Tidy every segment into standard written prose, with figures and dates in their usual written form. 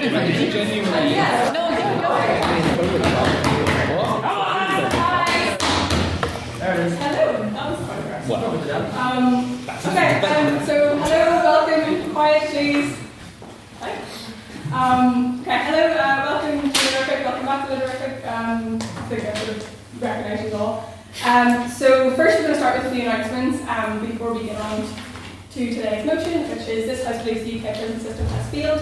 Genuinely. Yeah. No, go ahead. Hello. That was quite aggressive. Well, Okay, so hello, welcome, quiet please. Hi. Okay, hello, welcome to Literific, welcome back to Literific. I think I sort of recognise you all. So first we're going to start with a few announcements before we get on to today's motion, which is this House Believes The U.K. prison system has failed.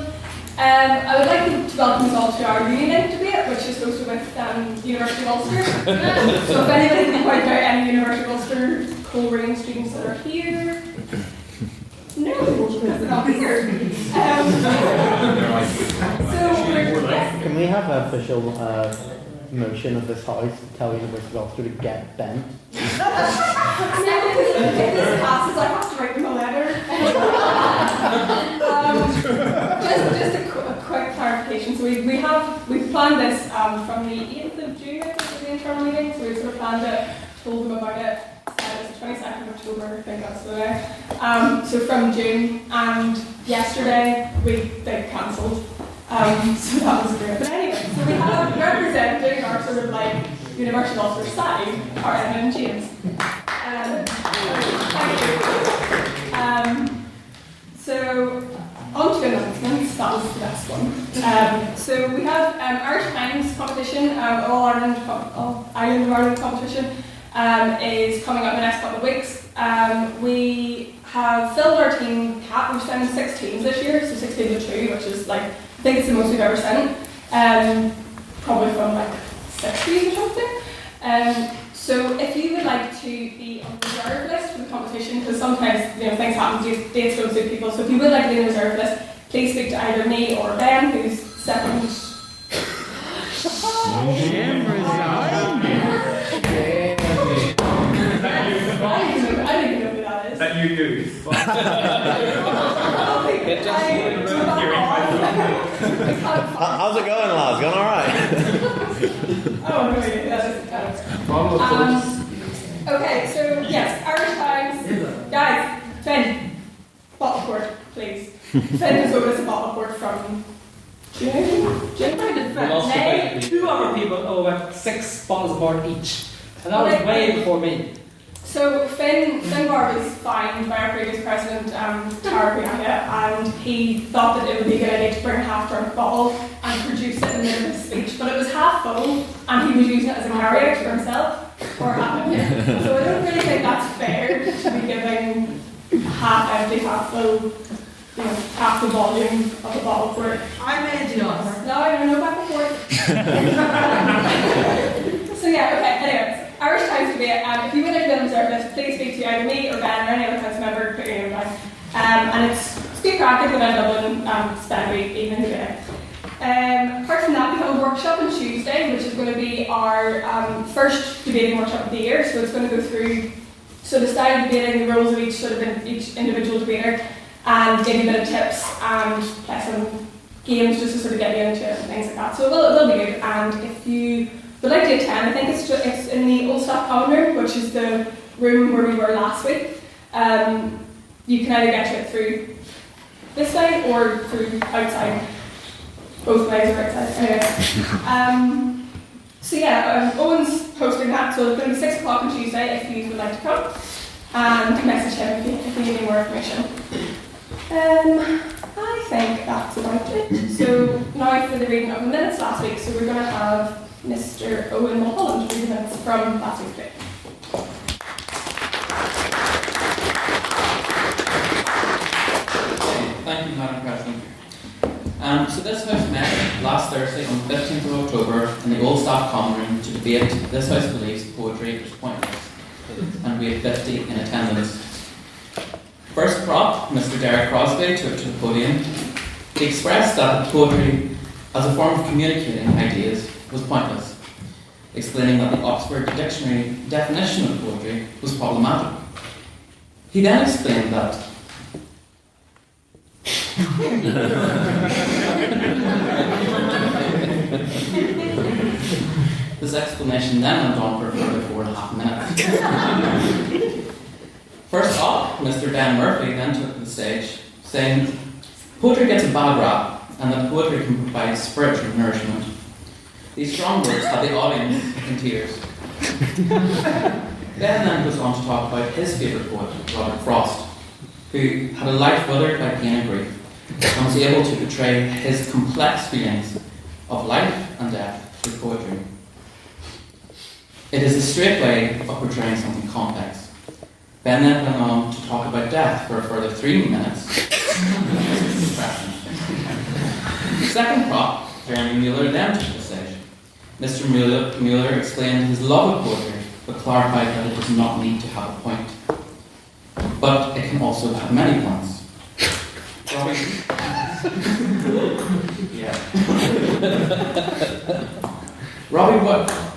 I would like to welcome us all to our union debate, which is hosted with University of Ulster. So if anybody can point out any University of Ulster Coleraine students that are here. No, because they're not here. Can we have an official motion of this house to tell University of Ulster to get bent? If this passes, I have to write them a letter. Just a quick clarification. So we've planned this from the 8th of June, I think, was the internal meeting. So we've sort of planned it, told them about it. It's the 22nd of October, I think that's the day. So from June, and yesterday they cancelled. So that was great. But anyway, so we have representing our sort of like University of Ulster side, our Emma and James. So on to announcements, that was the best one. So we have Irish Times competition, All Ireland of Ireland competition is coming up in the next couple of weeks. We have filled our team cap. We've sent 6 teams this year, so 6 teams of 2, which is like, I think it's the most we've ever sent. Probably from like 60s or something. So if you would like to be on the reserve list for the competition, because sometimes things happen, dates don't suit people, so if you would like to be on the reserve list, please speak to either me or Ben, who's second. Jim resigned. I don't even know who that is. That you do. How's it going, lads? Going alright? Oh, no, that isn't okay, so yes, Irish Times. Guys, Finn, bottle port, please. Finn has owed us a bottle port from June. We lost May. 2 other people owe about 6 bottles of port each. And that was way before me. So Finn Bar was fined by our previous president, Tara Priyanka, and he thought that it would be a good idea to bring a half-drunk bottle and produce it in the middle of his speech, but it was half full, and he was using it as a carryout for himself, or happened. So I don't really think that's fair to be giving half empty, half full, half the volume of a bottle for it. I made you honest. No, I don't know back and forth. So yeah, okay, anyways. Irish Times debate. If you would like to be on the reserve list, please speak to either me or Ben or any other council member, put your name down. And it's good crack, it's going to Dublin, spend a week, evening today. Apart from that, we have a workshop on Tuesday, which is going to be our first debating workshop of the year. So it's going to go through the style of debating, the roles of each individual debater, and give you a bit of tips and play some games just to sort of get you into it and things like that. So it will be good. And if you would like to attend, I think it's in the Old Staff Common Room, which is the room where we were last week. You can either get to it through this way or through outside. Both ways are outside. Anyway. So yeah, Owen's hosting that, so it's going to be 6 o'clock on Tuesday if you would like to come. And message him if you need any more information. I think that's about it. So now for the reading of the minutes last week. So we're going to have Mr. Owen Mulholland read the minutes from last week's debate. Thank you, Madam President. So this House met last Thursday on 15th of October in the Old Staff Common Room to debate This House Believes Poetry is Pointless, and we had 50 in attendance. First prop, Mr. Derek Crosby took to the podium. He expressed that poetry as a form of communicating ideas was pointless, explaining that the Oxford Dictionary definition of poetry was problematic. He then explained that this explanation then went on for a further 4.5 minutes. First up, Mr. Dan Murphy then took to the stage, saying, "Poetry gets a bad rap, and that poetry can provide spiritual nourishment. These strong words had the audience in tears. Ben then goes on to talk about his favourite poet, Robert Frost, who had a life withered by pain and grief, and was able to portray his complex feelings of life and death through poetry. It is a straight way of portraying something complex. Ben then went on to talk about death for a further 3 minutes. Second prop, Jeremy Mueller then took the stage. Mr. Mueller explained his love of poetry, but clarified that it does not need to have a point. But it can also have many points. Robbie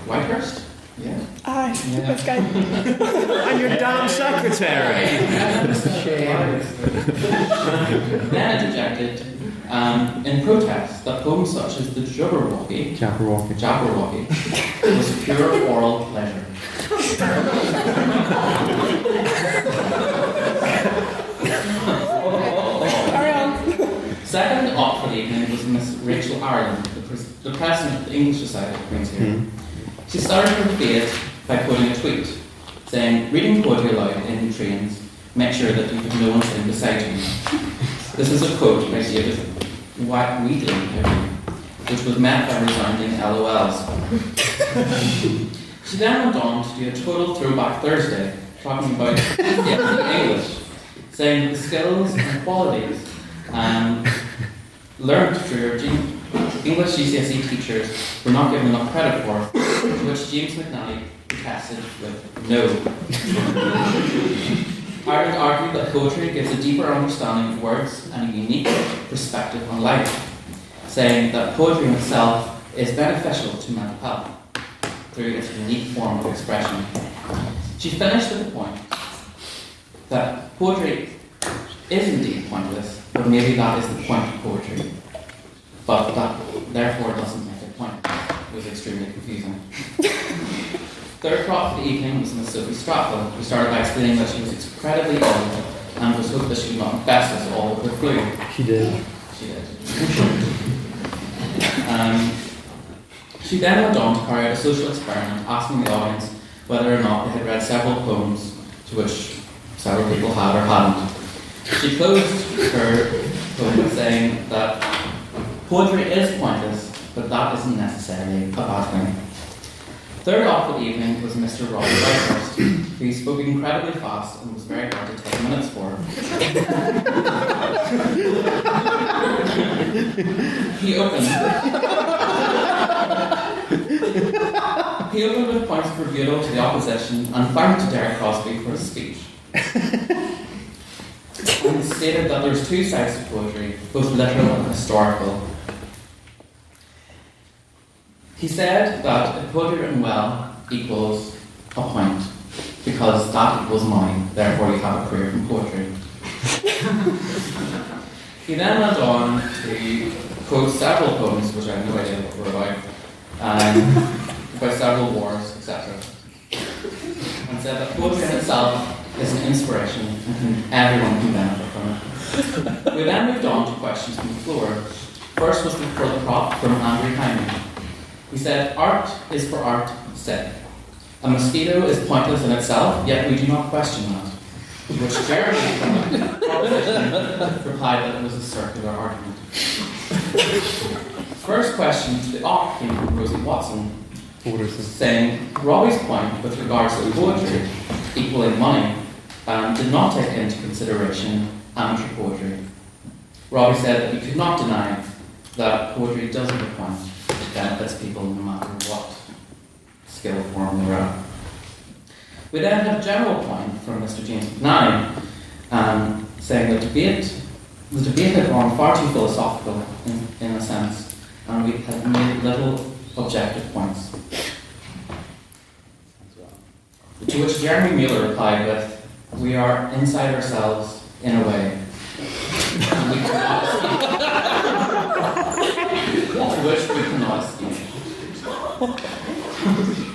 Whitehurst? Yeah. Aye, Yeah. this guy. And your damn secretary! Then interjected in protest that poems such as the Jabberwocky was pure oral pleasure. Carry on. Second up for the evening was Miss Rachel Ireland, the president of the English Society of Queen's here. She started her debate by quoting a tweet saying, "Reading poetry aloud in trains, make sure that you have no one sitting beside you." This is a quote by David Wheatley, which was met by resounding LOLs. She then went on to do a total throwback Thursday, talking about English, saying the skills and qualities learned through her English GCSE teachers were not given enough credit for, to which James McNally protested with no. Ireland argued that poetry gives a deeper understanding of words and a unique perspective on life, saying that poetry in itself is beneficial to mental health through its unique form of expression. She finished with the point that poetry is indeed pointless, but maybe that is the point of poetry. But that therefore doesn't make a point. It was extremely confusing. Third prop of the evening was Miss Sophie Stratfield, who started by explaining that she was incredibly ill and was hoped that she would not infest us all with her flu. She did. She did. She then went on to carry out a social experiment, asking the audience whether or not they had read several poems, to which several people had or hadn't. She closed her poem by saying that poetry is pointless, but that isn't necessarily a bad thing. Third off for the evening was Mr. Robbie Whitehurst, who spoke incredibly fast and was very hard to take minutes for. He opened with points of rebuttal to the opposition and thanked Derek Crosby for his speech. And stated that there's two sides to poetry, both literal and historical. He said that if poetry written well equals a point, because that equals money, therefore you have a career from poetry. He then went on to quote several poems, which I have no idea what were about several wars, etc. And said that poetry in itself is an inspiration and everyone can benefit from it. We then moved on to questions from the floor. First was for the prop from Andrew Hyman. He said, "Art is for art's sake. A mosquito is pointless in itself, yet we do not question that." To which Jeremy from the proposition replied that it was a circular argument. First question to the off came from Rosie Watson, saying, "Robbie's point with regards to poetry equaling money did not take into consideration amateur poetry." Robbie said that he could not deny that poetry does have a point. It benefits people no matter what skill form they're at. We then had a general point from Mr. James McNally, saying that the debate had gone far too philosophical in a sense, and we had made little objective points. To which Jeremy Mueller replied with, "We are inside ourselves in a way. And we cannot escape." To which we cannot escape.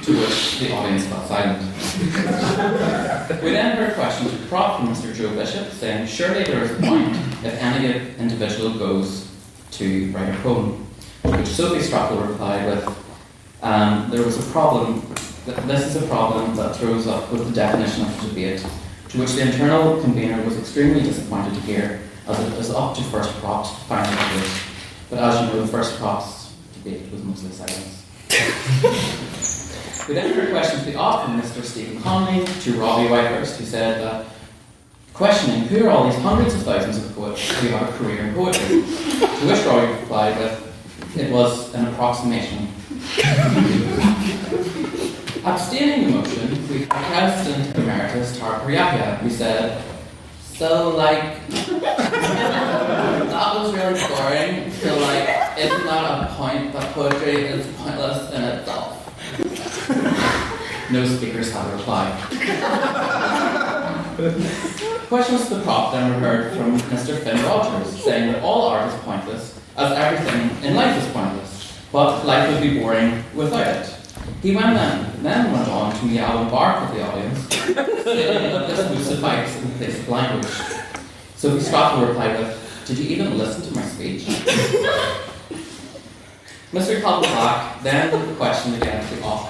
To which the audience fell silent. We then heard questions to prop from Mr. Joe Bishop saying, "Surely there is a point if any individual goes to write a poem. To which Sophie Straffel replied with, there was a problem, this is a problem that throws up with the definition of the debate, to which the internal convener was extremely disappointed to hear, as it is up to first prop to find the debate. But as you know, the first prop's debate was mostly silence. We then heard questions be off from Mr. Stephen Conley to Robbie Whitehurst, who said that, questioning who are all these hundreds of thousands of poets who have a career in poetry, to which Robbie replied with, it was an approximation. Abstaining the motion, we had President Emeritus Tara Priapia, who said, so like, that was really boring, so like, isn't that a point that poetry is pointless in itself? No speakers had a reply. Questions to the prop then were heard from Mr. Finn Rogers, saying that all art is pointless, as everything in life is pointless, but life would be boring without it. He then went on to meow and bark at the audience, saying that this would suffice in place of language. Sophie Straffel replied with, did you even listen to my speech? Mr. Calvin-Black then questioned against the off,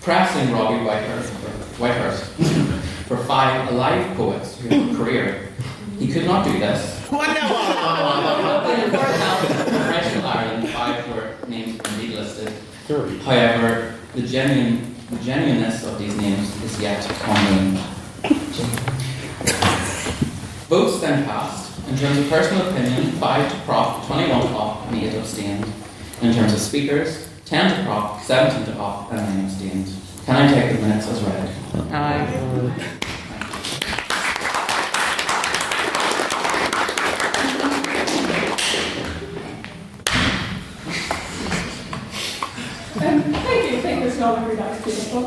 pressing Robbie Whitehurst for 5 alive poets who have a career. He could not do this. What In the Professional Ireland, 5 were names indeed listed. However, the genuineness of these names is yet unknown. Votes then passed. In terms of personal opinion, 5 to prop, 21 to off, and 8 abstained. In terms of speakers, 10 to prop, 17 to off, and 9 abstained. Can I take the minutes as read? Aye. Thank you, Mr. Oliver, that's beautiful.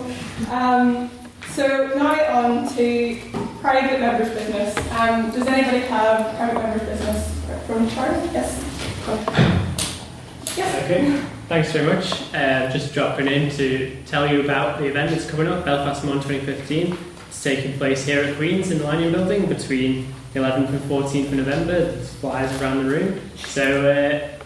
So now on to private members' business. Does anybody have private members' business from Charlie? Yes. Yes. Okay, thanks very much. Just dropping in to tell you about the event that's coming up, Belfast Mon 2015. It's taking place here at Queen's in the Millennium Building between the 11th and 14th of November. There's flyers around the room. So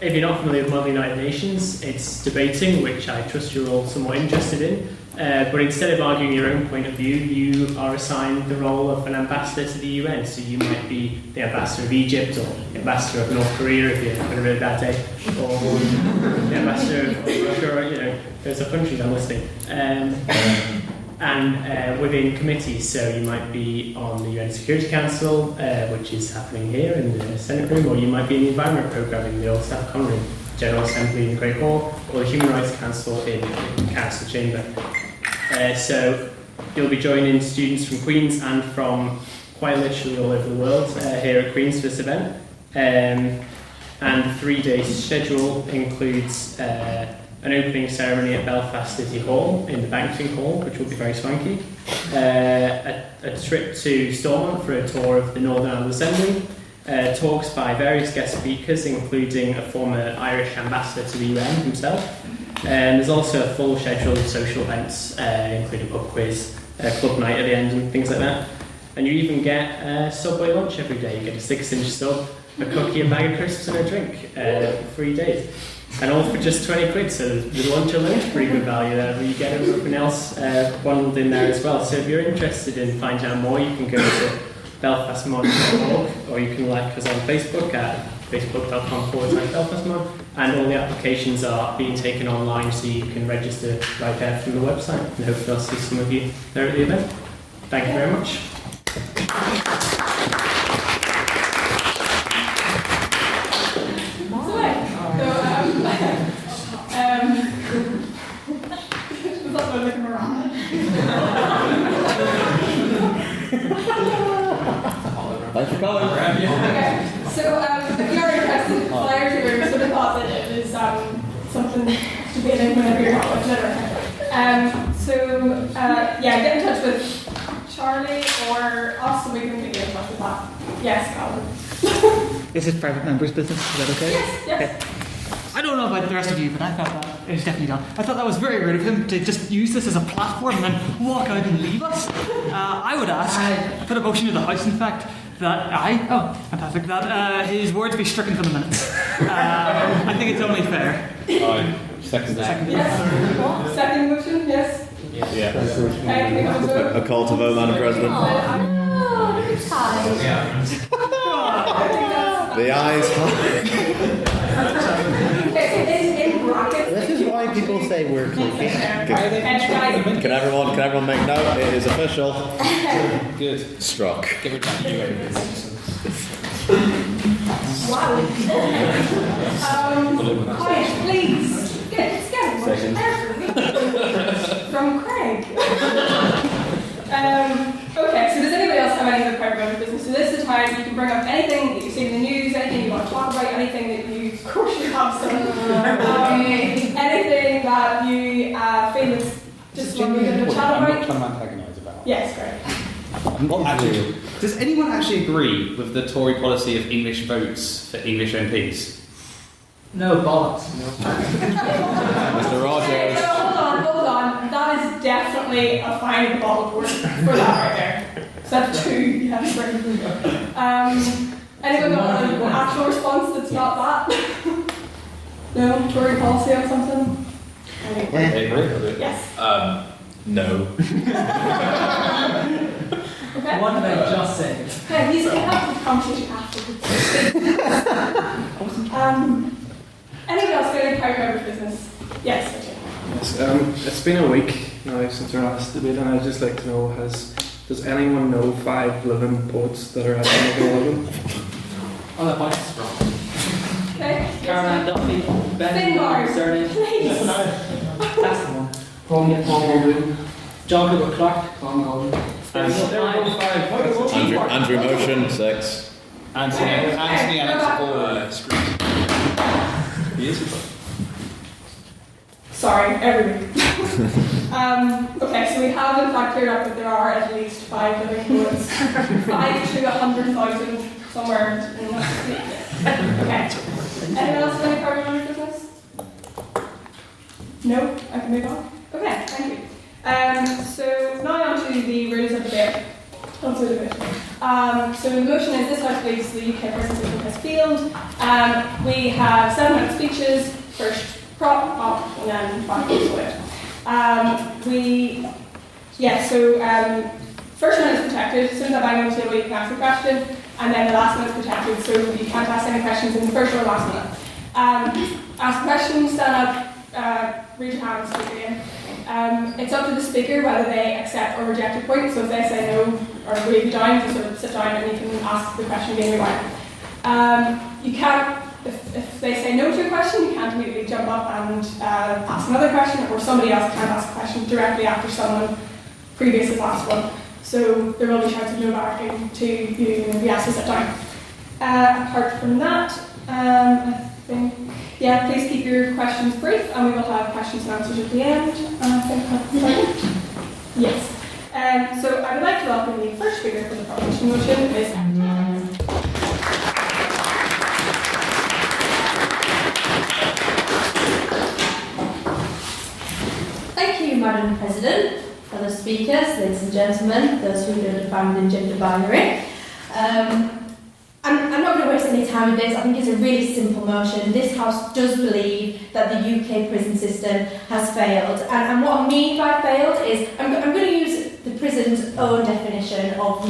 if you're not familiar with Model United Nations, it's debating, which I trust you're all somewhat interested in. But instead of arguing your own point of view, you are assigned the role of an ambassador to the UN. So you might be the ambassador of Egypt, or the ambassador of North Korea if you're having a really bad day, or the ambassador of Russia, or, you know, there's a countries I'm listing. And within committees, so you might be on the UN Security Council, which is happening here in the Senate room, or you might be in the Environment Programme in the Old Staff Common Room, General Assembly in the Great Hall, or the Human Rights Council in the Council Chamber. So you'll be joining students from Queen's and from quite literally all over the world here at Queen's for this event. And the 3-day schedule includes an opening ceremony at Belfast City Hall in the banqueting hall, which will be very swanky, a trip to Stormont for a tour of the Northern Ireland Assembly, talks by various guest speakers, including a former Irish ambassador to the UN himself. And there's also a full schedule of social events, including a pub quiz, club night at the end, and things like that. And you even get Subway lunch every day. You get a 6-inch sub, a cookie, a bag of crisps, and a drink for 3 days. And all for just 20 quid, so the lunch alone is pretty good value there, but you get everything else bundled in there as well. So if you're interested in finding out more, you can go to belfastmod.org, or you can like us on Facebook at facebook.com/BelfastMod, and all the applications are being taken online, so you can register right there from the website, and hopefully I'll see some of you there at the event. Thank you very much. Thanks for coming. Okay, so if you're interested, flyers are sort of thought that it is something to be in whenever you're not watching it. Get in touch with Charlie or us, and we can get you in touch with that. Yes, Colin. Is it private members' business? Is that okay? Yes. Okay. I don't know about the rest of you, but I thought that it was definitely done. I thought that was very rude of him to just use this as a platform and then walk out and leave us. I would ask, put a motion to the House, in fact, that fantastic, that his words be stricken from the minutes. I think it's only fair. Second. Yes. Second motion, yes. Yeah. Okay, can we have a vote? A call to vote, Madam President. The ayes Okay, so in brackets. This is why people say we're cliquing. Can everyone make note? It is official. Good. Struck. Give her time. Wow. Quiet, please. Let's go. Second. From Craig. Okay, so does anybody else have any other private member business? So this is the time you can bring up anything that you see in the news, anything you want to talk about, anything that you, of course, you have some, anything that you feel is just what we're going to chat I'm not about. trying to antagonise about. Yes, great. I'm not actually. Does anyone actually agree with the Tory policy of English votes for English MPs? No bollocks. Mr. Rogers. Okay, so hold on. That is definitely a fine of the bottle word for that right there. So that's 2 you have to bring. Anyone got an actual response that's not that? No? Tory policy or something? Yes. No. Okay. What did I just say? Okay, you can have the conversation afterwards. Anyone else got any private member business? Yes, okay. Yes, it's been a week now since our last debate, and I'd just like to know, does anyone know 5 living poets that are at the living? Oh, that bunch is wrong. Okay. Caroline Duffy, Ben Finbar, Surname. please. That's the one. Paul Muldoon. John Cooper Clark. Tom Golden. Andrew Motion, 6. Anthony Alex He is. Sorry, every week. Okay, so we have in fact cleared up that there are at least 5 living poets. 5 to 100,000 somewhere in that. Okay. Anyone else have any private member business? No? I can move on? Okay, thank you. So now on to the rules of debate. So the motion is this House believes the UK prison system has failed. We have 7-minute speeches, first prop, and then back to it. First minute is protected. As soon as I bang on the table, you can ask a question, and then the last minute is protected, so you can't ask any questions in the first or last minute. Ask questions, stand up, raise your hand, speak again. It's up to the speaker whether they accept or reject a point. So if they say no or wave you down, you sort of sit down and you can ask the question again rewind. You can't, if they say no to a question, you can't immediately jump up and ask another question, or somebody else can ask a question directly after someone previous has asked one. So there will be a chance of no barking to you and be asked to sit down. Apart from that, I think. Yeah, please keep your questions brief, and we will have questions and answers at the end. I think that's right. Yes. So I would like to welcome the first speaker for the proposition motion, Ms. Thank you, Madam President, fellow speakers, ladies and gentlemen, those who don't define the gender binary. I'm not going to waste any time with this. I think it's a really simple motion. This House does believe that the UK prison system has failed. And what I mean by failed is, I'm going to use the prison's own definition of,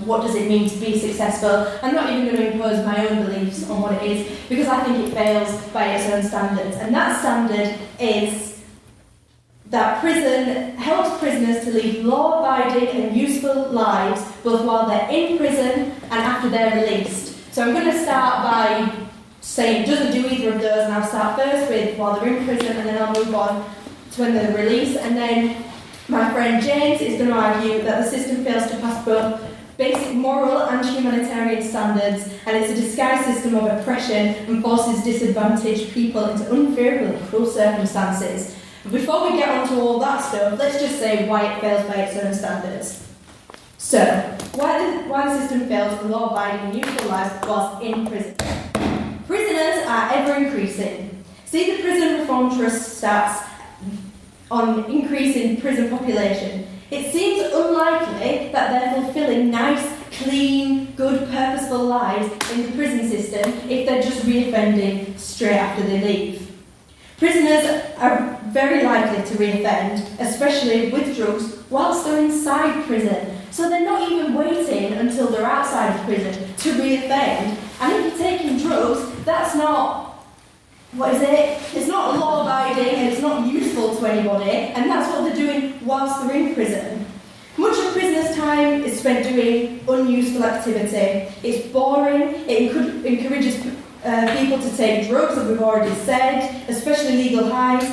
what does it mean to be successful. I'm not even going to impose my own beliefs on what it is, because I think it fails by its own standards. And that standard is that prison helps prisoners to lead law-abiding and useful lives, both while they're in prison and after they're released. So I'm going to start by saying it doesn't do either of those, and I'll start first with while they're in prison, and then I'll move on to when they're released. And then my friend James is going to argue that the system fails to pass both basic moral and humanitarian standards, and it's a disguised system of oppression and forces disadvantaged people into unfair and cruel circumstances. But before we get onto all that stuff, let's just say why it fails by its own standards. So, why the system fails in law-abiding and useful lives whilst in prison. Prisoners are ever increasing. See the Prison Reform Trust stats on increase in prison population. It seems unlikely that they're fulfilling nice, clean, good, purposeful lives in the prison system if they're just reoffending straight after they leave. Prisoners are very likely to reoffend, especially with drugs, whilst they're inside prison. So they're not even waiting until they're outside of prison to reoffend. And if you're taking drugs, that's not, it's not law-abiding and it's not useful to anybody, and that's what they're doing whilst they're in prison. Much of prisoners' time is spent doing unuseful activity. It's boring, it encourages people to take drugs, as we've already said, especially legal highs,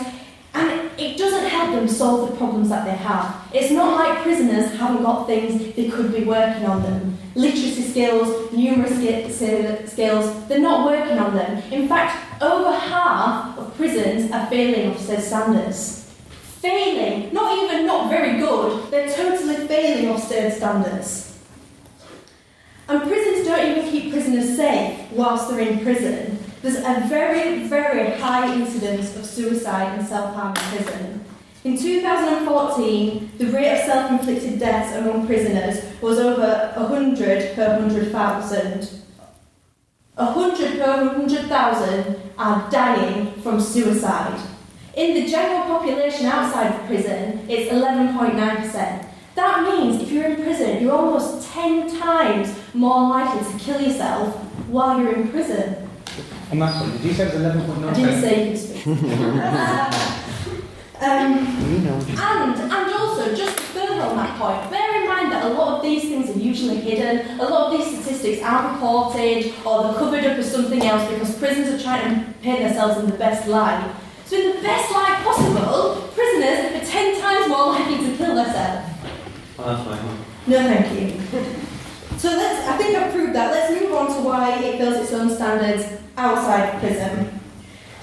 and it doesn't help them solve the problems that they have. It's not like prisoners haven't got things they could be working on them. Literacy skills, numeracy skills, they're not working on them. In fact, over half of prisons are failing Ofsted standards. Failing, not even not very good, they're totally failing Ofsted standards. And prisons don't even keep prisoners safe whilst they're in prison. There's a very, very high incidence of suicide and self-harm in prison. In 2014, the rate of self-inflicted deaths among prisoners was over 100 per 100,000. 100 per 100,000 are dying from suicide. In the general population outside of prison, it's 11.9%. That means if you're in prison, you're almost 10 times more likely to kill yourself while you're in prison. On that one, did you say it was 11.9%? I didn't say you could speak. And also, just further on that point, bear in mind that a lot of these things are usually hidden. A lot of these statistics aren't reported, or they're covered up as something else because prisons are trying to paint themselves in the best light. So in the best light possible, prisoners are 10 times more likely to kill themselves. Oh, that's fine. No, thank you. So I think I've proved that. Let's move on to why it fails its own standards outside of prison.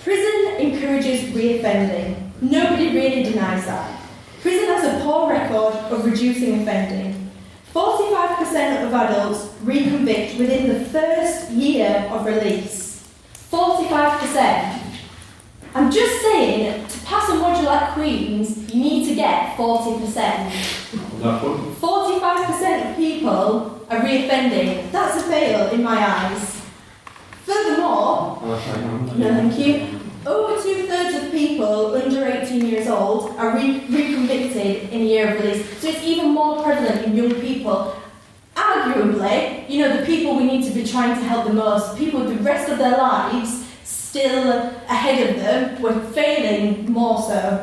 Prison encourages reoffending. Nobody really denies that. Prison has a poor record of reducing offending. 45% of adults reconvict within the first year of release. 45%. I'm just saying, to pass a module at Queen's, you need to get 40%. 45% of people are reoffending. That's a fail in my eyes. Furthermore, no thank you, over 2/3 of people under 18 years old are reconvicted in a year of release. So it's even more prevalent in young people. Arguably, the people we need to be trying to help the most, people with the rest of their lives still ahead of them, we're failing more so.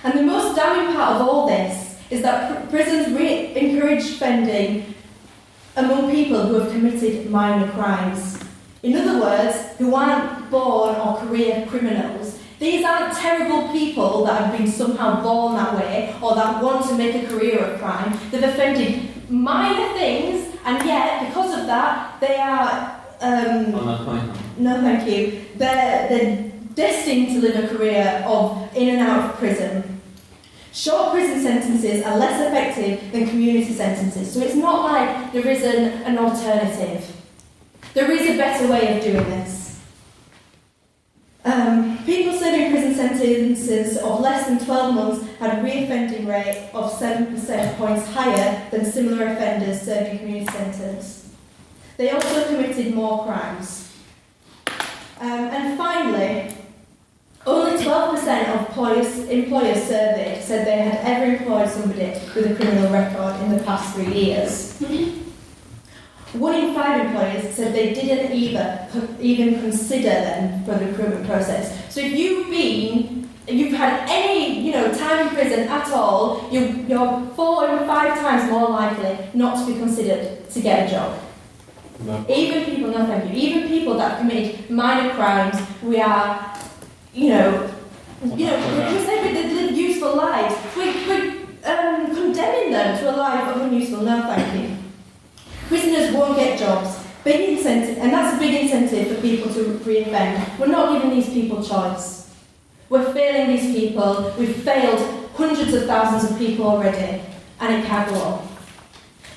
And the most damning part of all this is that prisons encourage offending among people who have committed minor crimes. In other words, who aren't born or career criminals. These aren't terrible people that have been somehow born that way or that want to make a career of crime. They've offended minor things, and yet, because of that, they are... no, thank you. They're destined to live a career of in and out of prison. Short prison sentences are less effective than community sentences, so it's not like there isn't an alternative. There is a better way of doing this. People serving prison sentences of less than 12 months had a reoffending rate of 7% points higher than similar offenders serving community sentence. They also committed more crimes. And finally, only 12% of employers surveyed said they had ever employed somebody with a criminal record in the past 3 years. 1 in 5 employers said they didn't even consider them for the recruitment process. So if you've had any time in prison at all, you're 4 and 5 times more likely not to be considered to get a job. No. Even people that have committed minor crimes, we are, we say they live useful lives. We're condemning them to a life of unuseful. No, thank you. Prisoners won't get jobs. Big incentive, and that's a big incentive for people to reoffend. We're not giving these people choice. We're failing these people. We've failed hundreds of thousands of people already, and it can't go on.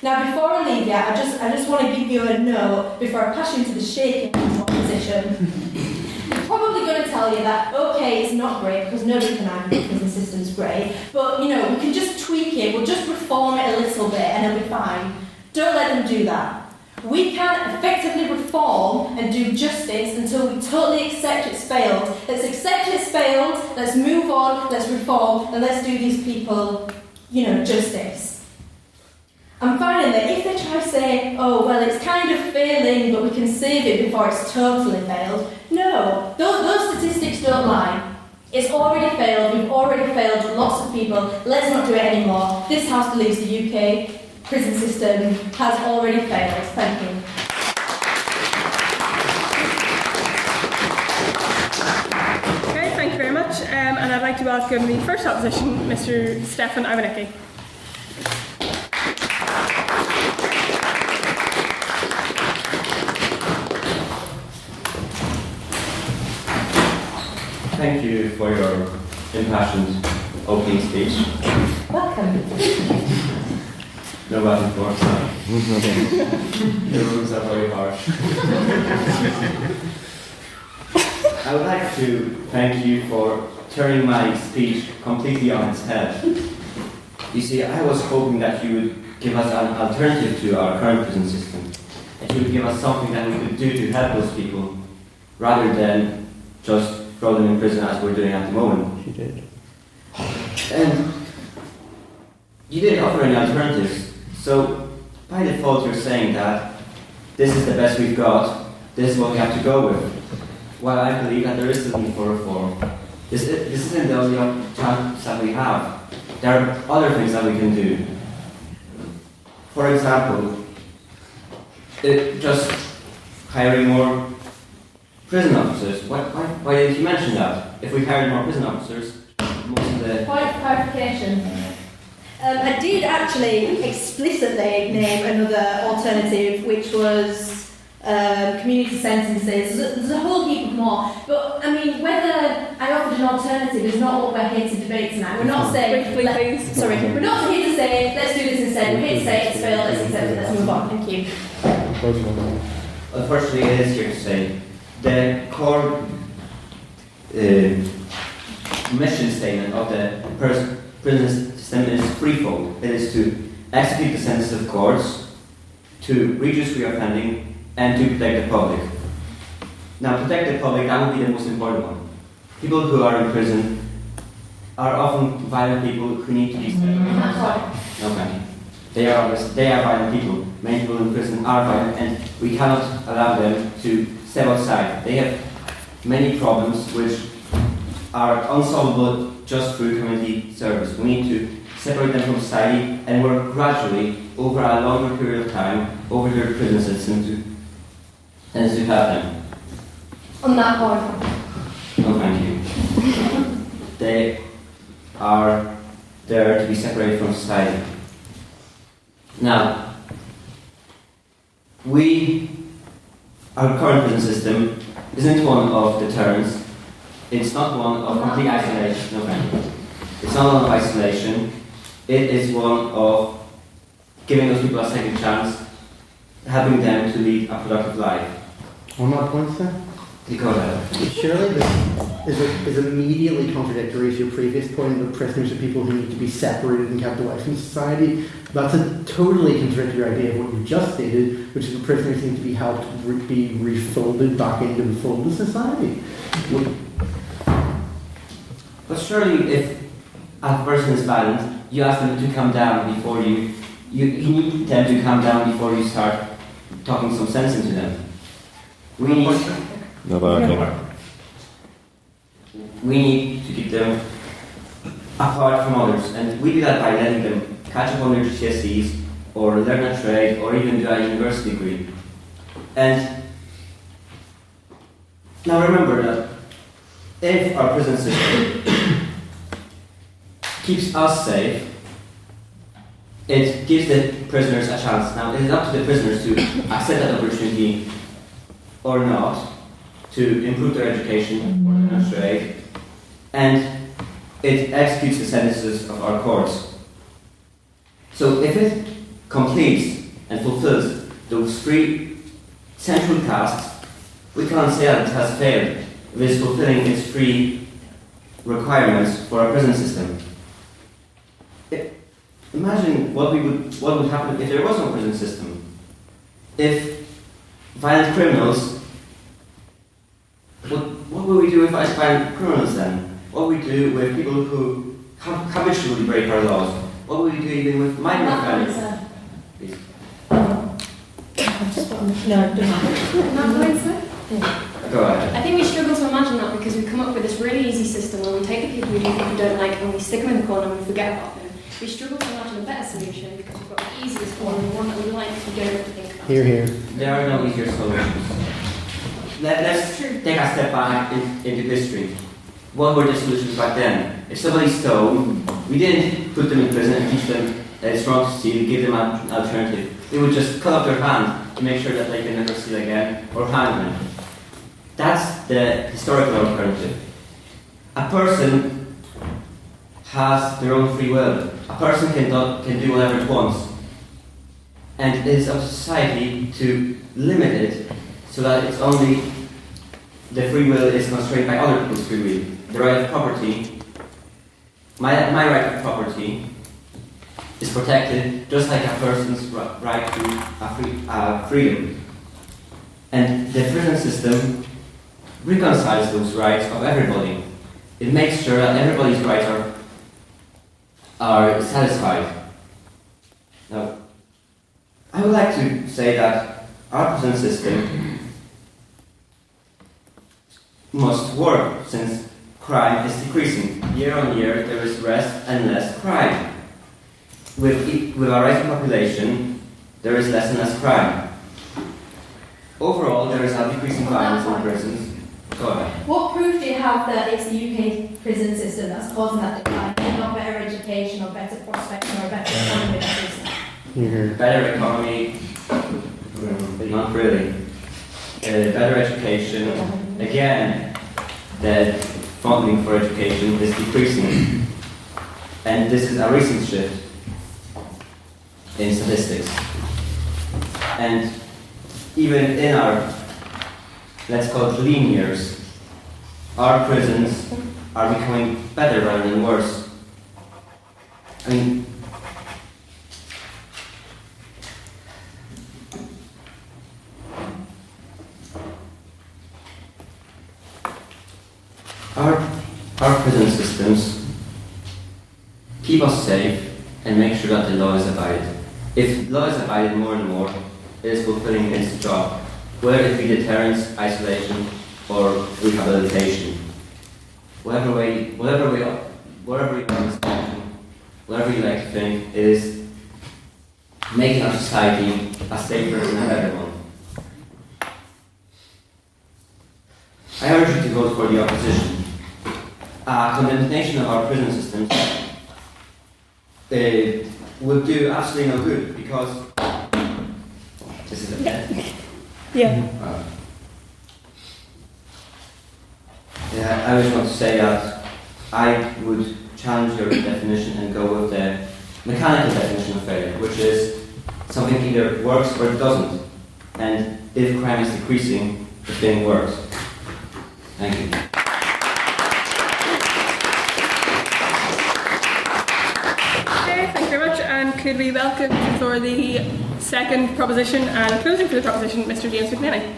Now, before I leave you, I just want to give you a note before I pass you into the shaking position. I'm probably going to tell you that, okay, it's not great because nobody can argue the prison system's great, but we can just tweak it, we'll just reform it a little bit and it'll be fine. Don't let them do that. We can't effectively reform and do justice until we totally accept it's failed. Let's accept it's failed, let's move on, let's reform, and let's do these people, justice. And finally, if they try to say, oh, well, it's kind of failing, but we can save it before it's totally failed. No, those statistics don't lie. It's already failed, we've already failed lots of people, let's not do it anymore. This House believes the UK prison system has already failed. Thank you. Okay, thank you very much. And I'd like to welcome the first opposition, Mr. Stefan Iwanicki. Thank you for your impassioned opening speech. Welcome. No back and forth, the rules are very harsh. I would like to thank you for turning my speech completely on its head. You see, I was hoping that you would give us an alternative to our current prison system, that you would give us something that we could do to help those people, rather than just throw them in prison as we're doing at the moment. She did. And you didn't offer any alternatives, so by default you're saying that this is the best we've got, this is what we have to go with. While I believe that there is still need for reform. This isn't the only chance that we have. There are other things that we can do. For example, just hiring more prison officers. Why didn't you mention that? If we hired more prison officers, most of the... Point of clarification. I did actually explicitly name another alternative, which was community sentences. There's a whole heap of more. But, I mean, whether I offered an alternative is not what we're here to debate tonight. We're not saying... we're not here to say, let's do this instead. We're here to say it's failed, let's accept it, let's move on. Thank you. Unfortunately, it is here to say the core mission statement of the prison system is threefold. It is to execute the sentence of courts, to reduce reoffending, and to protect the public. Now, protect the public, that would be the most important one. People who are in prison are often violent people who need to be saved. Okay. They are violent people. Many people in prison are violent, and we cannot allow them to step outside. They have many problems which are unsolvable just through community service. We need to separate them from society and work gradually over a longer period of time over their prison system to help them. On that point. Oh, thank you. They are there to be separated from society. Now, our current prison system isn't one of deterrence. It's not one of complete isolation. Okay. It's not one of isolation. It is one of giving those people a second chance, helping them to lead a productive life. On that point, sir? You go ahead. Surely this is immediately contradictory to your previous point that prisoners are people who need to be separated and kept away from society. That's a totally contradictory idea of what you just stated, which is that prisoners need to be helped be refolded back into the fold of society. But surely if a person is violent, you ask them to calm down before you need them to calm down before you start talking some sense into them. We need to keep them apart from others, and we do that by letting them catch up on their GCSEs, or learn a trade, or even do a university degree. And now remember that if our prison system keeps us safe, it gives the prisoners a chance. Now it is up to the prisoners to accept that opportunity or not, to improve their education or learn a trade, and it executes the sentences of our courts. So if it completes and fulfills those three central tasks, we can't say that it has failed if it is fulfilling its three requirements for our prison system. imagine what would happen if there was no prison system. If violent criminals, what would we do with violent criminals then? What would we do with people who habitually break our laws? What would we do even with minor offenders? Please. Go ahead. I think we struggle to imagine that because we come up with this really easy system where we take the people we don't like and we stick them in the corner and we forget about them. We struggle to imagine a better solution because we've got the easiest one and the one that we like we don't have to think about. Here. There are no easier solutions. Let's take a step back into history. What were the solutions back then? If somebody stole, we didn't put them in prison and teach them that it's wrong to steal, give them an alternative. We would just cut off their hand to make sure that they can never steal again, or hang them. That's the historical alternative. A person has their own free will. A person can do whatever it wants. And it is up to society to limit it so that it's only the free will is constrained by other people's free will. The right of property, my right of property, is protected just like a person's right to freedom. And the prison system reconciles those rights of everybody. It makes sure that everybody's rights are satisfied. Now, I would like to say that our prison system must work since crime is decreasing. Year on year, there is less and less crime. With our rising population, there is less and less crime. Overall, there is a decreasing violence in prisons. Go ahead. What proof do you have that it's the UK prison system that's causing that decline, and not better education or better prospects or a better economy that is that? Better economy, not really. Better education, again, the funding for education is decreasing. And this is a recent shift in statistics. And even in our, let's call it lean years, our prisons are becoming better rather than worse. I mean, our prison systems keep us safe and make sure that the law is abided. If law is abided more and more, it is fulfilling its job, whether it be deterrence, isolation, or rehabilitation. Whatever you understand, whatever you like to think, it is making our society a safer and a better one. I urge you to vote for the opposition. Condemnation of our prison systems would do absolutely no good because this is okay. Yeah. I just want to say that I would challenge your definition and go with the mechanical definition of failure, which is something either works or it doesn't. And if crime is decreasing, the thing works. Thank you. Okay, thank you very much. And could we welcome for the second proposition and closing for the proposition, Mr. James McNally.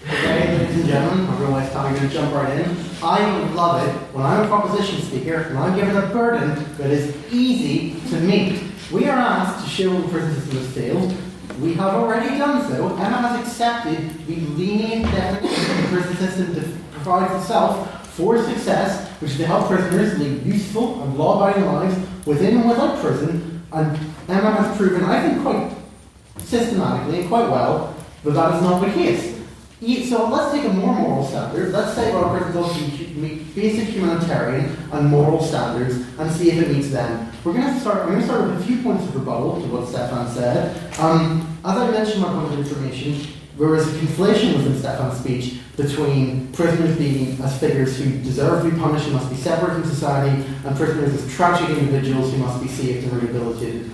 Okay, ladies and gentlemen, I realize I'm going to jump right in. I would love it when I'm a proposition speaker and I'm given a burden that is easy to meet. We are asked to show the prison system has failed. We have already done so. Emma has accepted the lenient definition of the prison system that provides itself for success, which is to help prisoners lead useful and law-abiding lives within and without prison. And Emma has proven, I think, quite systematically and quite well, that that is not the case. So let's take a more moral standard. Let's say our prisons also meet basic humanitarian and moral standards and see if it meets them. I'm going to start with a few points of rebuttal to what Stefan said. As I mentioned in my point of information, there is a conflation within Stefan's speech between prisoners being as figures who deserve to be punished and must be separate from society, and prisoners as tragic individuals who must be saved and rehabilitated.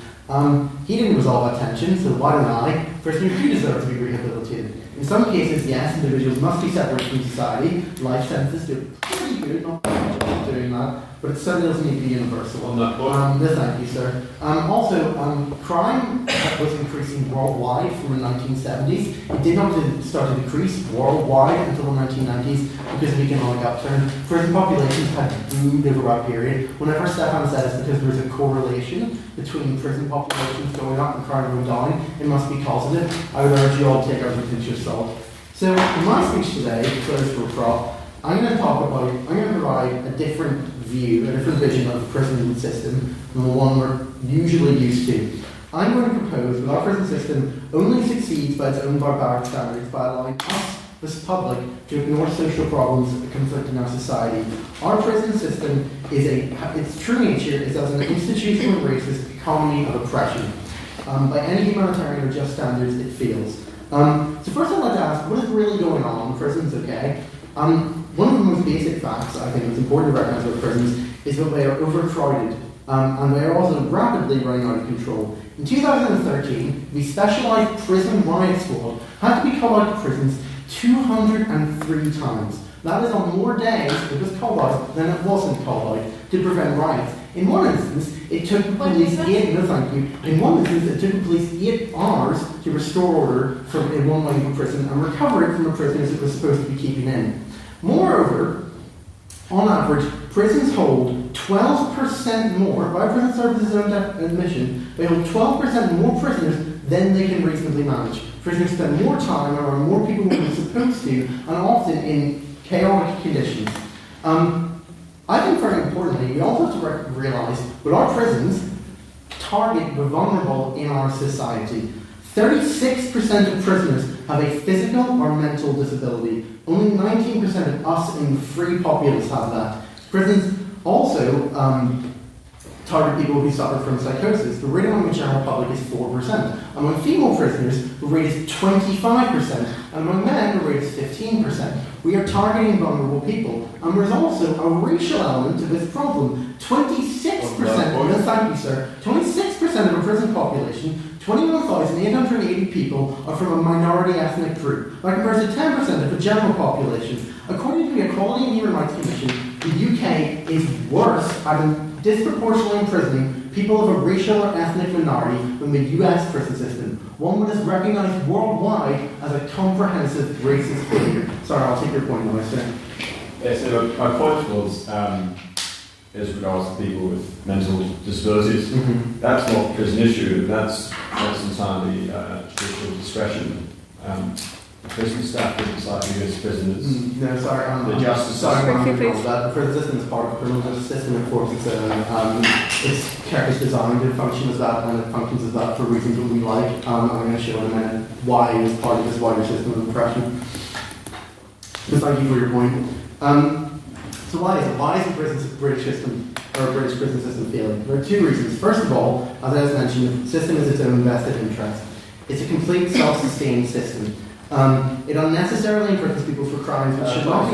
He didn't resolve that tension, so why don't I? Prisoners do deserve to be rehabilitated. In some cases, yes, individuals must be separated from society. Life sentences do a pretty good good, not doing that, but it certainly doesn't need to be universal. On that point. No, thank you, sir. Also, crime was increasing worldwide from the 1970s. It did not start to decrease worldwide until the 1990s because of economic upturn. Prison populations had boomed over that period. Whenever Stefan said it's because there's a correlation between prison populations going up and crime going down, it must be causative. I would urge you all to take out a pinch of salt. So, in my speech today, close for a prop, I'm going to provide a different view, a different vision of the prison system than the one we're usually used to. I'm going to propose that our prison system only succeeds by its own barbaric standards by allowing us, this public, to ignore social problems that conflict in our society. Our prison system its true nature is as an institutional racist economy of oppression. By any humanitarian or just standards, it fails. So first I'd like to ask, what is really going on in prisons, okay? One of the most basic facts I think it's important to recognize about prisons is that they are overcrowded and they are also rapidly running out of control. In 2013, the Specialized Prison Riot Squad had to be called out to prisons 203 times. That is on more days it was called out than it wasn't called out to prevent riots. In one instance, it took the police 8 hours to restore order in one wing of a prison and recover it from the prisoners it was supposed to be keeping in. Moreover, on average, prisons hold 12% more, by Prison Services' own admission, they hold 12% more prisoners than they can reasonably manage. Prisoners spend more time around more people than they're supposed to, and often in chaotic conditions. I think very importantly, we also have to realise that our prisons target the vulnerable in our society. 36% of prisoners have a physical or mental disability. Only 19% of us in the free populace have that. Prisons also target people who suffer from psychosis. The rate among the general public is 4%. Among female prisoners, the rate is 25%. And among men, the rate is 15%. We are targeting vulnerable people. And there's also a racial element to this problem. 26%, thank you, sir, 26% of the prison population, 21,880 people, are from a minority ethnic group. That compares to 10% of the general population. According to the Equality and Human Rights Commission, the UK is worse at disproportionately imprisoning people of a racial or ethnic minority than the US prison system, one that is recognised worldwide as a comprehensive racist failure. Sorry, I'll take your point now, sir. Yeah, so my point was, as regards to people with mental disabilities, that's not a prison issue, that's entirely judicial discretion. Prison staff don't decide who goes to prison. No, sorry, the justice system. The prison system is part of the criminal justice system. Of course, it's designed to function as that, and it functions as that for reasons that we like. I'm going to show in a minute why it is part of this wider system of oppression. So thank you for your point. So why is it? Why is the British prison system failing? There are two reasons. First of all, as I was mentioned, the system is its own vested interest. It's a complete self-sustained system. It unnecessarily imprisons people for crimes which should not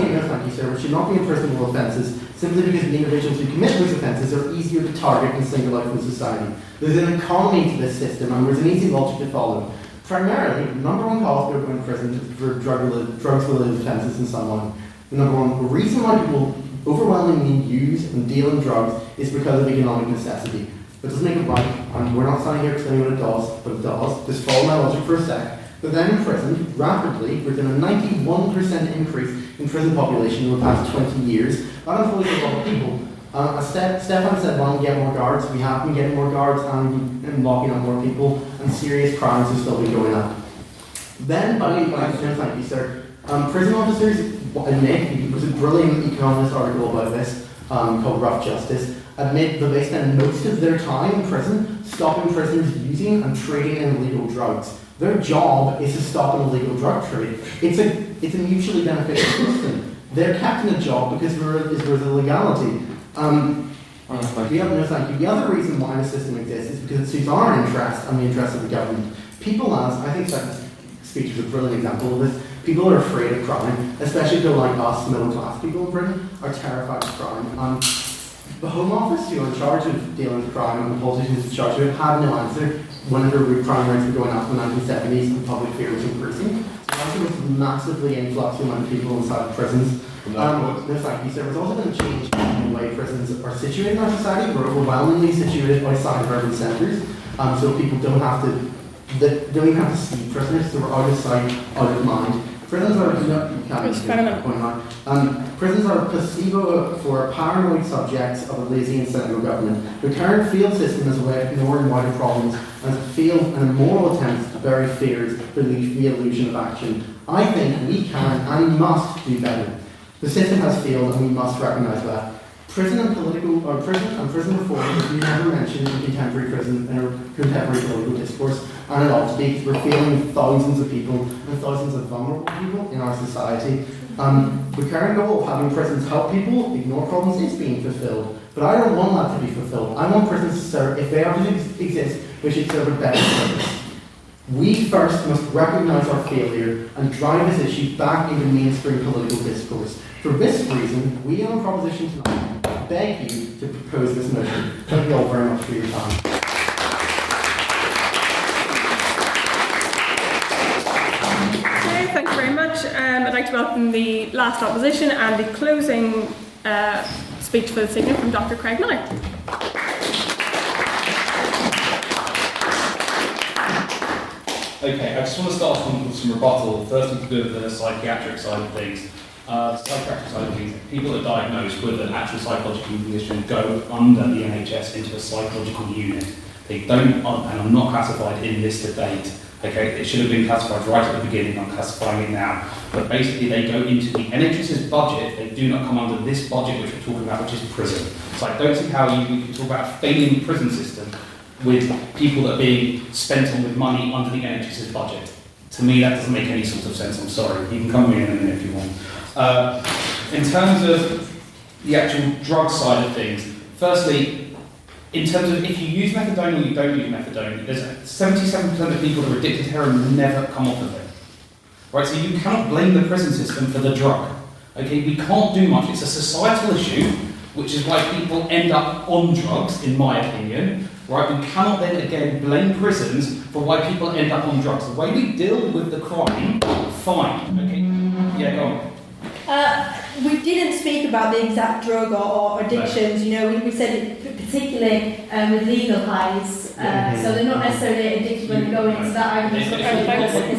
be imprisonable offences, simply because the individuals who commit those offences are easier to target and single out from society. There's an economy to this system, and there's an easy logic to follow. Primarily, the number one cause people go in prison is for drugs-related offences in some way. The reason why people overwhelmingly use and deal in drugs is because of economic necessity. It doesn't make it right, and we're not standing here explaining what it does, but it does. Just follow my logic for a sec. But then imprisoned rapidly, within a 91% increase in prison population over the past 20 years. That employs a lot of people. As Stefan said, why don't we get more guards? We have been getting more guards and locking up more people, and serious crimes have still been going up. Then, thank you, sir. Prison officers admit, there's a brilliant economist article about this called Rough Justice, admit that they spend most of their time in prison stopping prisoners using and trading in illegal drugs. Their job is to stop an illegal drug trade. It's a mutually beneficial system. They're kept in a job because there's illegality. The other reason why the system exists is because it suits our interest and the interest of the government. I think Stefan's speech was a brilliant example of this. People are afraid of crime, especially people like us, middle class people in Britain, are terrified of crime. The Home Office, who are in charge of dealing with crime, and the politicians in charge of it, had no answer whenever crime rates were going up in the 1970s and public fear was increasing. So also with massively influx the amount of people inside prisons. No, thank you, sir. There's also been a change in the way prisons are situated in our society. We're overwhelmingly situated outside of urban centres, so people don't even have to see prisoners, so we're out of sight, out of mind. Prisons are prisons are a placebo for paranoid subjects of a lazy and cynical government. The current field system is a way of ignoring wider problems and has failed an immoral attempt to bury fears beneath the illusion of action. I think we can and must do better. The system has failed and we must recognise that. Prison and prison reform is never mentioned in contemporary political discourse, and it ought to be, because we're failing thousands of people and thousands of vulnerable people in our society. The current goal of having prisons help people ignore problems is being fulfilled, but I don't want that to be fulfilled. I want prisons to serve, if they are to exist, we should serve a better purpose. We first must recognise our failure and drive this issue back into mainstream political discourse. For this reason, we on proposition tonight beg you to propose this motion. Thank you all very much for your time. Okay, thank you very much. I'd like to welcome the last opposition and the closing speech for the signet from Dr. Craig Knight. Okay, I just want to start off with some rebuttal. Firstly, to do with the psychiatric side of things. The psychiatric side of things, people that are diagnosed with an actual psychological condition go under the NHS into a psychological unit. They don't, and are not classified in this debate. Okay, it should have been classified right at the beginning. I'm classifying it now. But basically, they go into the NHS's budget. They do not come under this budget, which we're talking about, which is prison. So I don't see how we can talk about a failing prison system with people that are being spent on with money under the NHS's budget. To me, that doesn't make any sort of sense. I'm sorry. You can come in a minute if you want. In terms of the actual drug side of things, firstly, in terms of if you use methadone or you don't use methadone, there's 77% of people that are addicted to heroin will never come off of it. Right, so you cannot blame the prison system for the drug. Okay, we can't do much. It's a societal issue, which is why people end up on drugs, in my opinion. Right, we cannot then again blame prisons for why people end up on drugs. The way we deal with the crime, fine. Okay, yeah, go on. We didn't speak about the exact drug or addictions. You know, we said it particularly with legal highs, so they're not necessarily addicted when they go into that argument.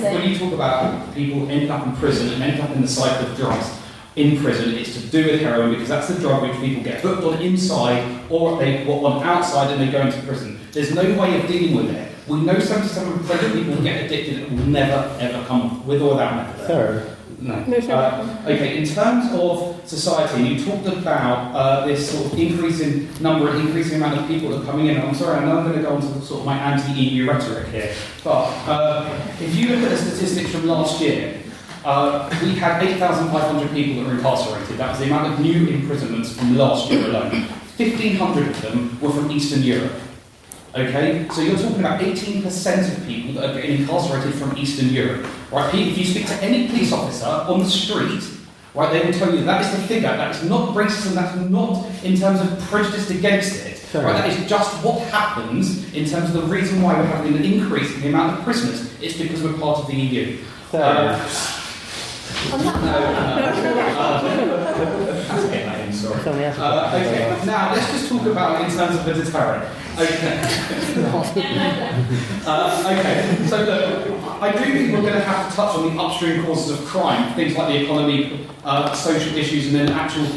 When you talk about people ending up in prison and ending up in the cycle of drugs in prison, it's to do with heroin because that's the drug which people get hooked on inside or they on outside and they go into prison. There's no way of dealing with it. We know 77% of people get addicted and will never ever come off with or without methadone. Sir. No. Okay, in terms of society, you talked about this sort of increasing number and increasing amount of people that are coming in. I'm sorry, I know I'm going to go into the sort of my anti-EU rhetoric here, but if you look at the statistics from last year, we had 8,500 people that were incarcerated. That was the amount of new imprisonments from last year alone. 1,500 of them were from Eastern Europe. Okay, so you're talking about 18% of people that are getting incarcerated from Eastern Europe. Right, if you speak to any police officer on the street, right, they will tell you that is the figure. That is not racism. That's not in terms of prejudice against it. Right, that is just what happens in terms of the reason why we're having an increase in the amount of prisoners. It's because we're part of the EU. Sorry. Okay, now let's just talk about in terms of the deterrent. Okay. Okay, so look, I do think we're going to have to touch on the upstream causes of crime, things like the economy, social issues, and then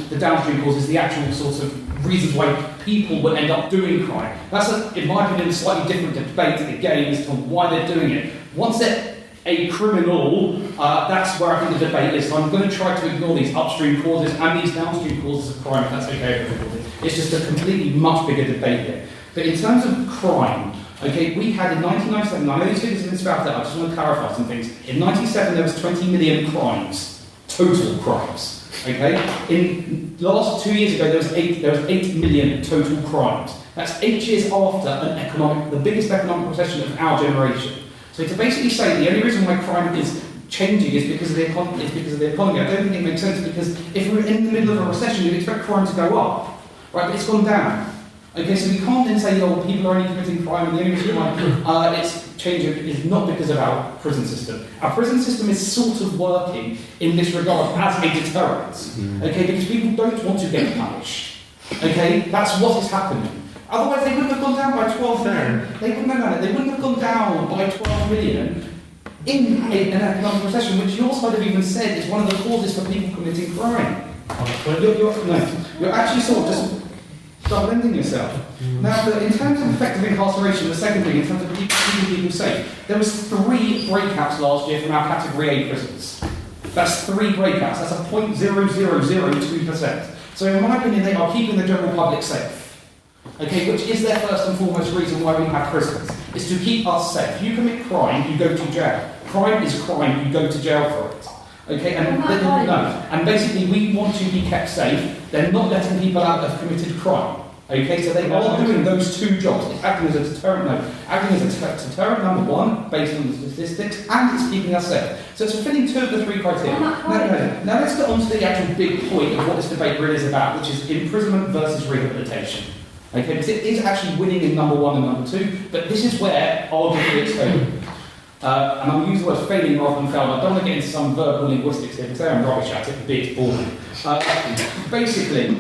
the downstream causes, the actual sorts of reasons why people would end up doing crime. That's, in my opinion, a slightly different debate again as to why they're doing it. Once they're a criminal, that's where I think the debate is. So I'm going to try to ignore these upstream causes and these downstream causes of crime, if that's okay with everybody. It's just a completely much bigger debate here. But in terms of crime, okay, we had in 1997, I know these figures have been spouted out, I just want to clarify some things. In 1997 there was 20 million crimes, total crimes. Okay? In last 2 years ago there was 8 million total crimes. That's 8 years after the biggest economic recession of our generation. So to basically say the only reason why crime is changing is because of the economy, I don't think it makes sense, because if we're in the middle of a recession, you'd expect crime to go up, right? But it's gone down. Okay, so we can't then say, oh, people are only committing crime, and the only reason why it's changing is not because of our prison system. Our prison system is sort of working in this regard as a deterrent, okay, because people don't want to get punished. Okay, that's what is happening. Otherwise, they wouldn't have gone down by 12 million. They wouldn't have gone down by 12 million in an economic recession, which your side have even said is one of the causes for people committing crime. You're actually sort of just double-ending yourself. Now, in terms of effective incarceration, the second thing, in terms of keeping people safe, there was 3 breakouts last year from our Category A prisons. That's 3 breakouts. That's a 0.0002%. So in my opinion, they are keeping the general public safe. Okay, which is their first and foremost reason why we have prisons, is to keep us safe. You commit crime, you go to jail. Crime is crime, you go to jail for it. Okay, and basically we want to be kept safe. They're not letting people out that have committed crime. Okay, so they are doing those 2 jobs. It's acting as a deterrent, acting as a deterrent, number 1, based on the statistics, and it's keeping us safe. So it's fulfilling 2 of the 3 criteria. Now let's get on to the actual big point of what this debate really is about, which is imprisonment versus rehabilitation. Okay, because it is actually winning in number 1 and number 2, but this is where arguably it's failing. And I'm using the word failing rather than failed. I don't want to get into some verbal linguistics here, because I'm rubbish at it, a bit boring. Basically,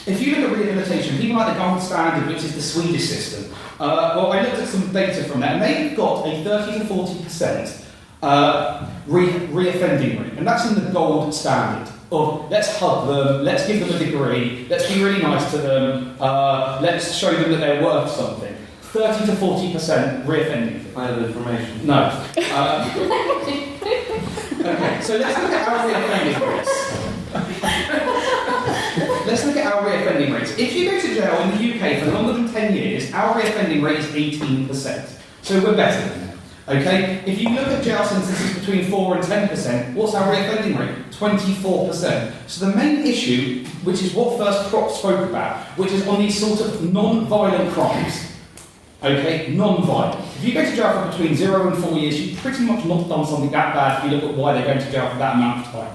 if you look at rehabilitation, people like the gold standard, which is the Swedish system, well, I looked at some data from that, and they've got a 30 to 40% reoffending rate, and that's in the gold standard of let's hug them, let's give them a degree, let's be really nice to them, let's show them that they're worth something. 30 to 40% reoffending. Further information? No. Okay, so let's look at our reoffending rates. Let's look at our reoffending rates. If you go to jail in the UK for longer than 10 years, our reoffending rate is 18%. So we're better than them. Okay? If you look at jail sentences between 4 and 10%, what's our reoffending rate? 24%. So the main issue, which is what First Crop spoke about, which is on these sort of non-violent crimes. Okay, non-violent. If you go to jail for between 0 and 4 years, you've pretty much not done something that bad if you look at why they're going to jail for that amount of time.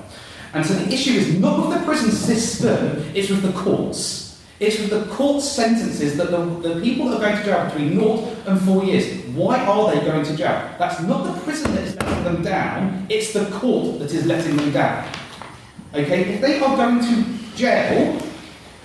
And so the issue is not with the prison system, it's with the courts. It's with the court sentences that the people that are going to jail between 0 and 4 years, why are they going to jail? That's not the prison that is letting them down, it's the court that is letting them down. Okay, if they are going to jail,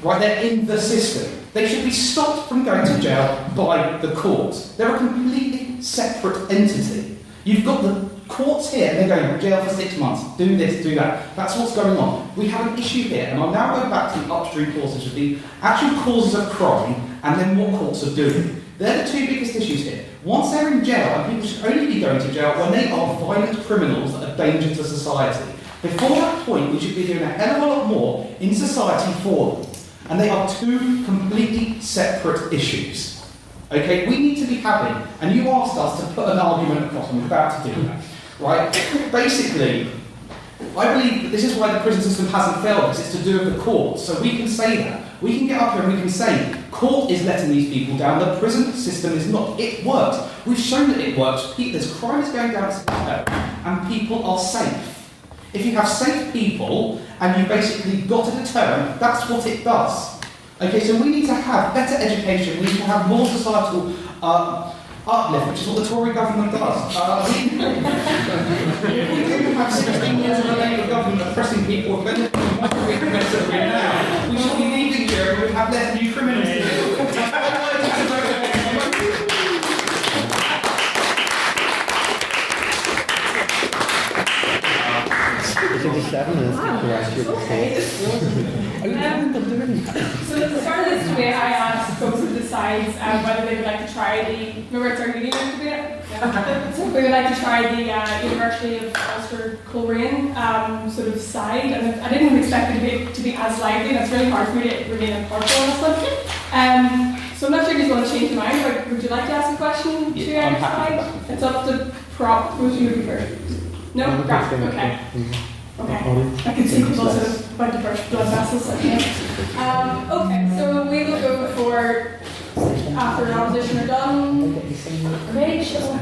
right, they're in the system. They should be stopped from going to jail by the courts. They're a completely separate entity. You've got the courts here, and they're going to jail for 6 months, do this, do that. That's what's going on. We have an issue here, and I'll now go back to the upstream causes of the actual causes of crime, and then what courts are doing. They're the 2 biggest issues here. Once they're in jail, and people should only be going to jail when they are violent criminals that are a danger to society. Before that point, we should be doing a hell of a lot more in society for them. And they are 2 completely separate issues. Okay, we need to be having, and you asked us to put an argument across, and we're about to do that. Right? Basically, I believe that this is why the prison system hasn't failed us. It's to do with the courts. So we can say that. We can get up here and we can say, court is letting these people down, the prison system is not. It works. We've shown that it works. There's crime is going down and people are safe. If you have safe people and you basically got a deterrent, that's what it does. Okay, so we need to have better education, we need to have more societal uplift, which is what the Tory government does. We can have 16 years of a Labour government oppressing people with benefits now. We should be leaving here and we would have less new criminals. It's 7 minutes to correct your Okay. So at the start of this debate, I asked folks to decide whether they would like to try the. Remember, it's our union debate. Yeah. So we would like to try the University of Ulster Coleraine sort of side, and I didn't expect the debate to be as lively. That's really hard for me to remain impartial on this one. So I'm not sure if you want to change your mind, but would you like to ask a question to your side? It's up to prop. Who's you first? No, prop. Okay. Okay, I can see people sort of about to burst blood vessels. Okay, so we will go for after opposition are done. Okay, sure.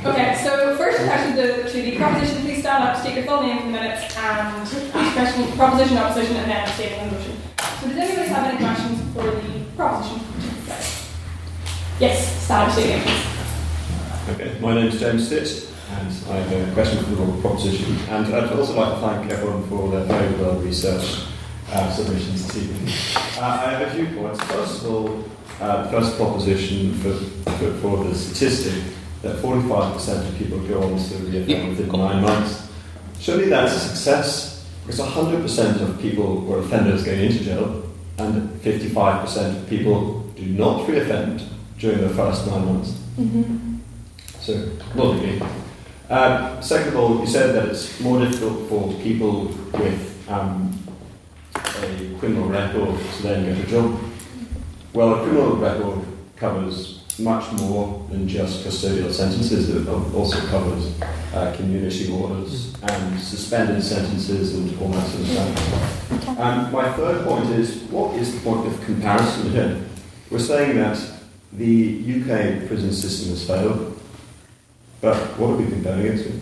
Okay, so first question to the proposition, please stand up, state your full name for the minutes, and ask question, proposition, opposition, and then state the motion. So does anybody have any questions for the proposition? Yes, stand up, state your name, please. Okay, my name is James Stitt, and I have a question for the proposition. And I'd also like to thank everyone for their very well researched submissions this evening. I have a few points. First of all, the first proposition for the statistic that 45% of people go on to reoffend within 9 months. Surely that's a success, because 100% of people were offenders going into jail, and 55% of people do not reoffend during the first 9 months. Mm-hmm. So, logically. Second of all, you said that it's more difficult for people with a criminal record to then get a job. Well, a criminal record covers much more than just custodial sentences. It also covers community orders and suspended sentences and all that sort of stuff. And my third point is, what is the point of comparison here? We're saying that the UK prison system has failed, but what are we comparing it to?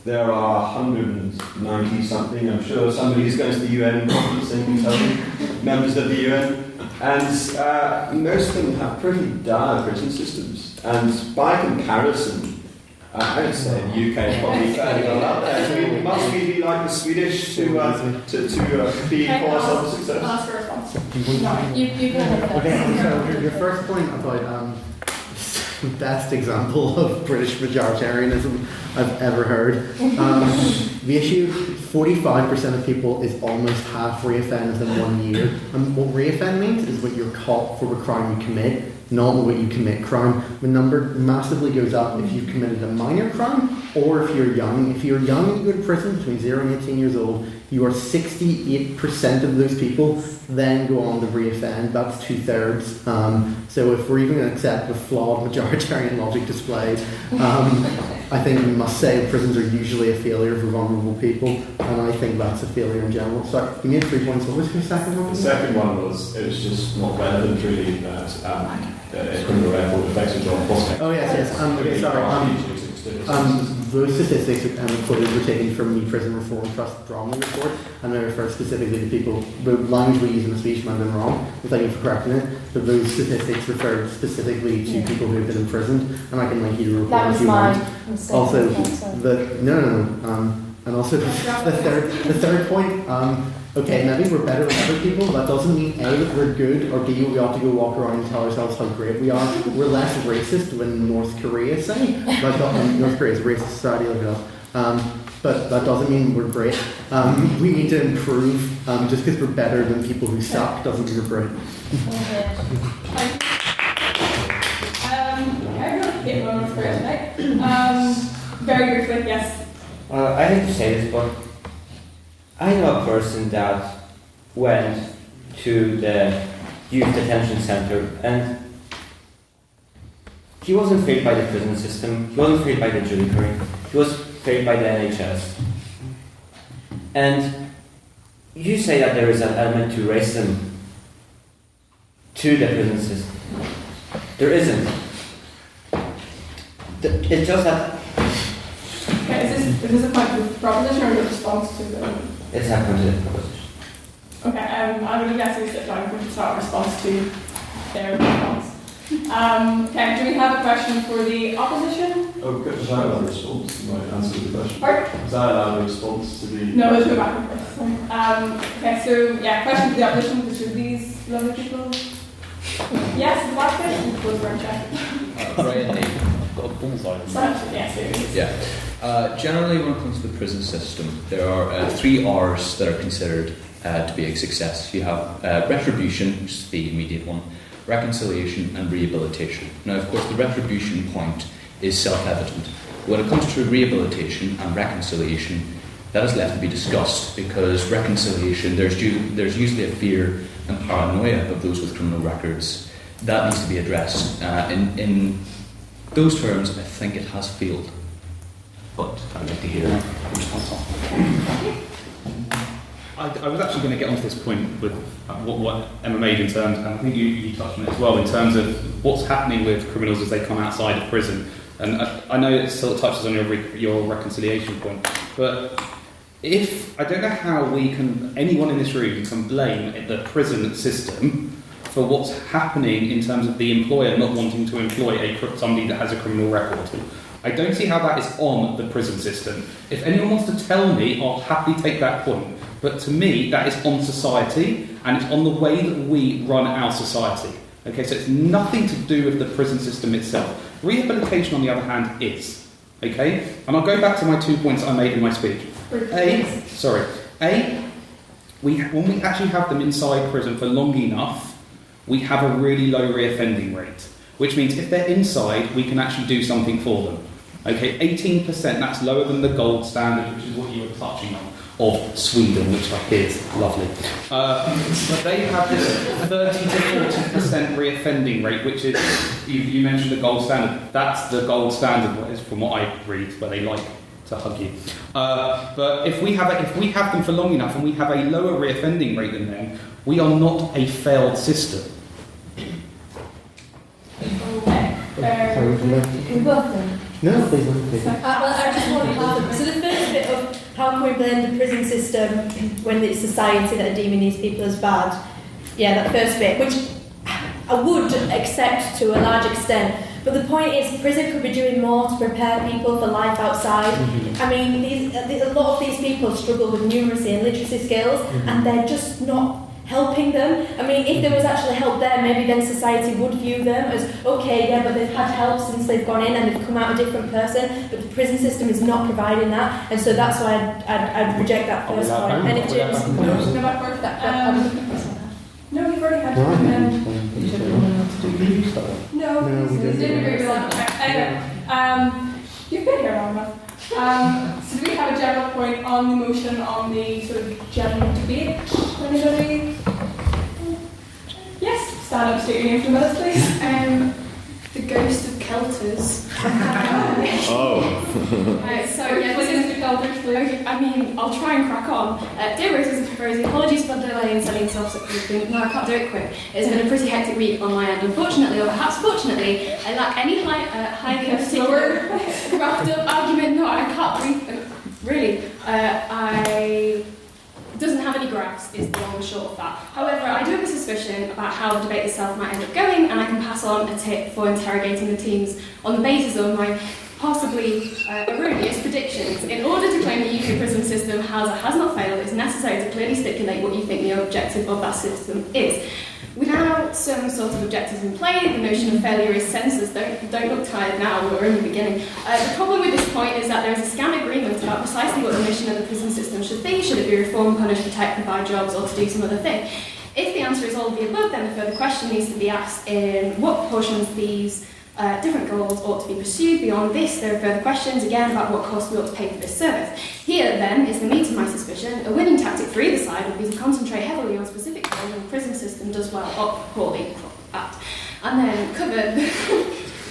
There are 190 something, I'm sure somebody who's going to the UN conference and can tell me, members of the UN, and most of them have pretty dire prison systems. And by comparison, I would say the UK is probably fairly well out there. So must we be like the Swedish to be call ourselves a success? Ask for a response. You go ahead. Okay, so your first point about best example of British majoritarianism I've ever heard. The issue, 45% of people is almost half reoffend within 1 year. And what reoffend means is what you're caught for the crime you commit, not what you commit crime. The number massively goes up if you've committed a minor crime or if you're young. If you're young and you go to prison between 0 and 18 years old, you are 68% of those people then go on to reoffend. That's 2/3. So if we're even going to accept the flawed majoritarian logic displayed, I think we must say prisons are usually a failure for vulnerable people, and I think that's a failure in general. So you made 3 points. What was your second one? The second one was, it was just not relevant really that a criminal record affects a job prospect. Oh yes. Okay, sorry. Those statistics quoted were taken from the Prison Reform Trust Bromley report, and I refer specifically to people, the language we use in the speech might have been wrong, but thank you for correcting it, but those statistics referred specifically to people who have been imprisoned, and I can link you to a report That if was you my want. mistake. Also, No. and also the third point, okay, maybe we're better than other people. That doesn't mean A, that we're good, or B, we ought to go walk around and tell ourselves how great we are. We're less racist than North Korea, say. North Korea is a racist society, look it up. But that doesn't mean we're great. We need to improve. Just because we're better than people who suck doesn't mean we're great. I really hate North Korea tonight. Very briefly, yes. I hate to say this, but I know a person that went to the youth detention center and he wasn't failed by the prison system, he wasn't failed by the judiciary, he was failed by the NHS. And you say that there is an element to racism to the prison system. There isn't. It's just that. Okay, is this a point of proposition or a response to the... It's a point of proposition. Okay, I'm going to guess we sit down to start a response to their response. Okay, do we have a question for the opposition? Oh, was that allowed a response to my answer to the question? Pardon? Was that allowed a response to the... No, let's go back and forth. Okay, so yeah, question for the opposition, which of these lovely people? Yes, the last question, close for a check. Brian, I've got a bullseye. Yes, yeah. Generally, when it comes to the prison system, there are 3 R's that are considered to be a success. You have retribution, which is the immediate one, reconciliation, and rehabilitation. Now, of course, the retribution point is self-evident. When it comes to rehabilitation and reconciliation, that is left to be discussed, because reconciliation, there's usually a fear and paranoia of those with criminal records. That needs to be addressed. In those terms, I think it has failed. But I'd like to hear a response on. I was actually going to get onto this point with what Emma made in terms, and I think you touched on it as well, in terms of what's happening with criminals as they come outside of prison. And I know it still touches on your reconciliation point, but I don't know how anyone in this room can blame the prison system for what's happening in terms of the employer not wanting to employ somebody that has a criminal record. I don't see how that is on the prison system. If anyone wants to tell me, I'll happily take that point. But to me, that is on society, and it's on the way that we run our society. Okay, so it's nothing to do with the prison system itself. Rehabilitation, on the other hand, is. Okay? And I'll go back to my 2 points I made in my speech. When we actually have them inside prison for long enough, we have a really low reoffending rate. Which means if they're inside, we can actually do something for them. Okay, 18%, that's lower than the gold standard, which is what you were touching on, of Sweden, which I hear is lovely. But they have this 30 to 40% reoffending rate, which is, you mentioned the gold standard. That's the gold standard, from what I read, where they like to hug you. But if we have them for long enough and we have a lower reoffending rate than them, we are not a failed system. We both then? No, please. Well, I just want to add. So the first bit of how can we blame the prison system when it's society that are deeming these people as bad? Yeah, that first bit, which I would accept to a large extent. But the point is, prison could be doing more to prepare people for life outside. I mean, a lot of these people struggle with numeracy and literacy skills, and they're just not helping them. I mean, if there was actually help there, maybe then society would view them as, okay, yeah, but they've had help since they've gone in and they've come out a different person, but the prison system is not providing that, and so that's why I'd reject that first point. And if James... No, we've already had No, we didn't agree with that. Anyway, you've been here long enough. So do we have a general point on the motion on the sort of general debate? Anybody? Yes, stand up, state your name for a minute, please. The ghost of Kelters. So yeah, this is the Kelters, please. I mean, I'll try and crack on. Dear Rosie, apologies for the delay in sending self-security. No, I can't do it quick. It's been a pretty hectic week on my end. Unfortunately, or perhaps fortunately, I lack any highly particular wrapped up argument. No, I can't really. It doesn't have any graphs, is the long and short of that. However, I do have a suspicion about how the debate itself might end up going, and I can pass on a tip for interrogating the teams on the basis of my possibly erroneous predictions. In order to claim the UK prison system has or has not failed, it's necessary to clearly stipulate what you think the objective of that system is. Without some sort of objectives in play, the notion of failure is senseless. Don't look tired now, we're in the beginning. The problem with this point is that there is a scam agreement about precisely what the mission of the prison system should be. Should it be reform, punish, protect, provide jobs, or to do some other thing? If the answer is all of the above, then the further question needs to be asked in what proportions these different goals ought to be pursued. Beyond this, there are further questions, again, about what cost we ought to pay for this service. Here, then, is the meat of my suspicion. A winning tactic for either side would be to concentrate heavily on specific goals, and the prison system does well or poorly at. And then cover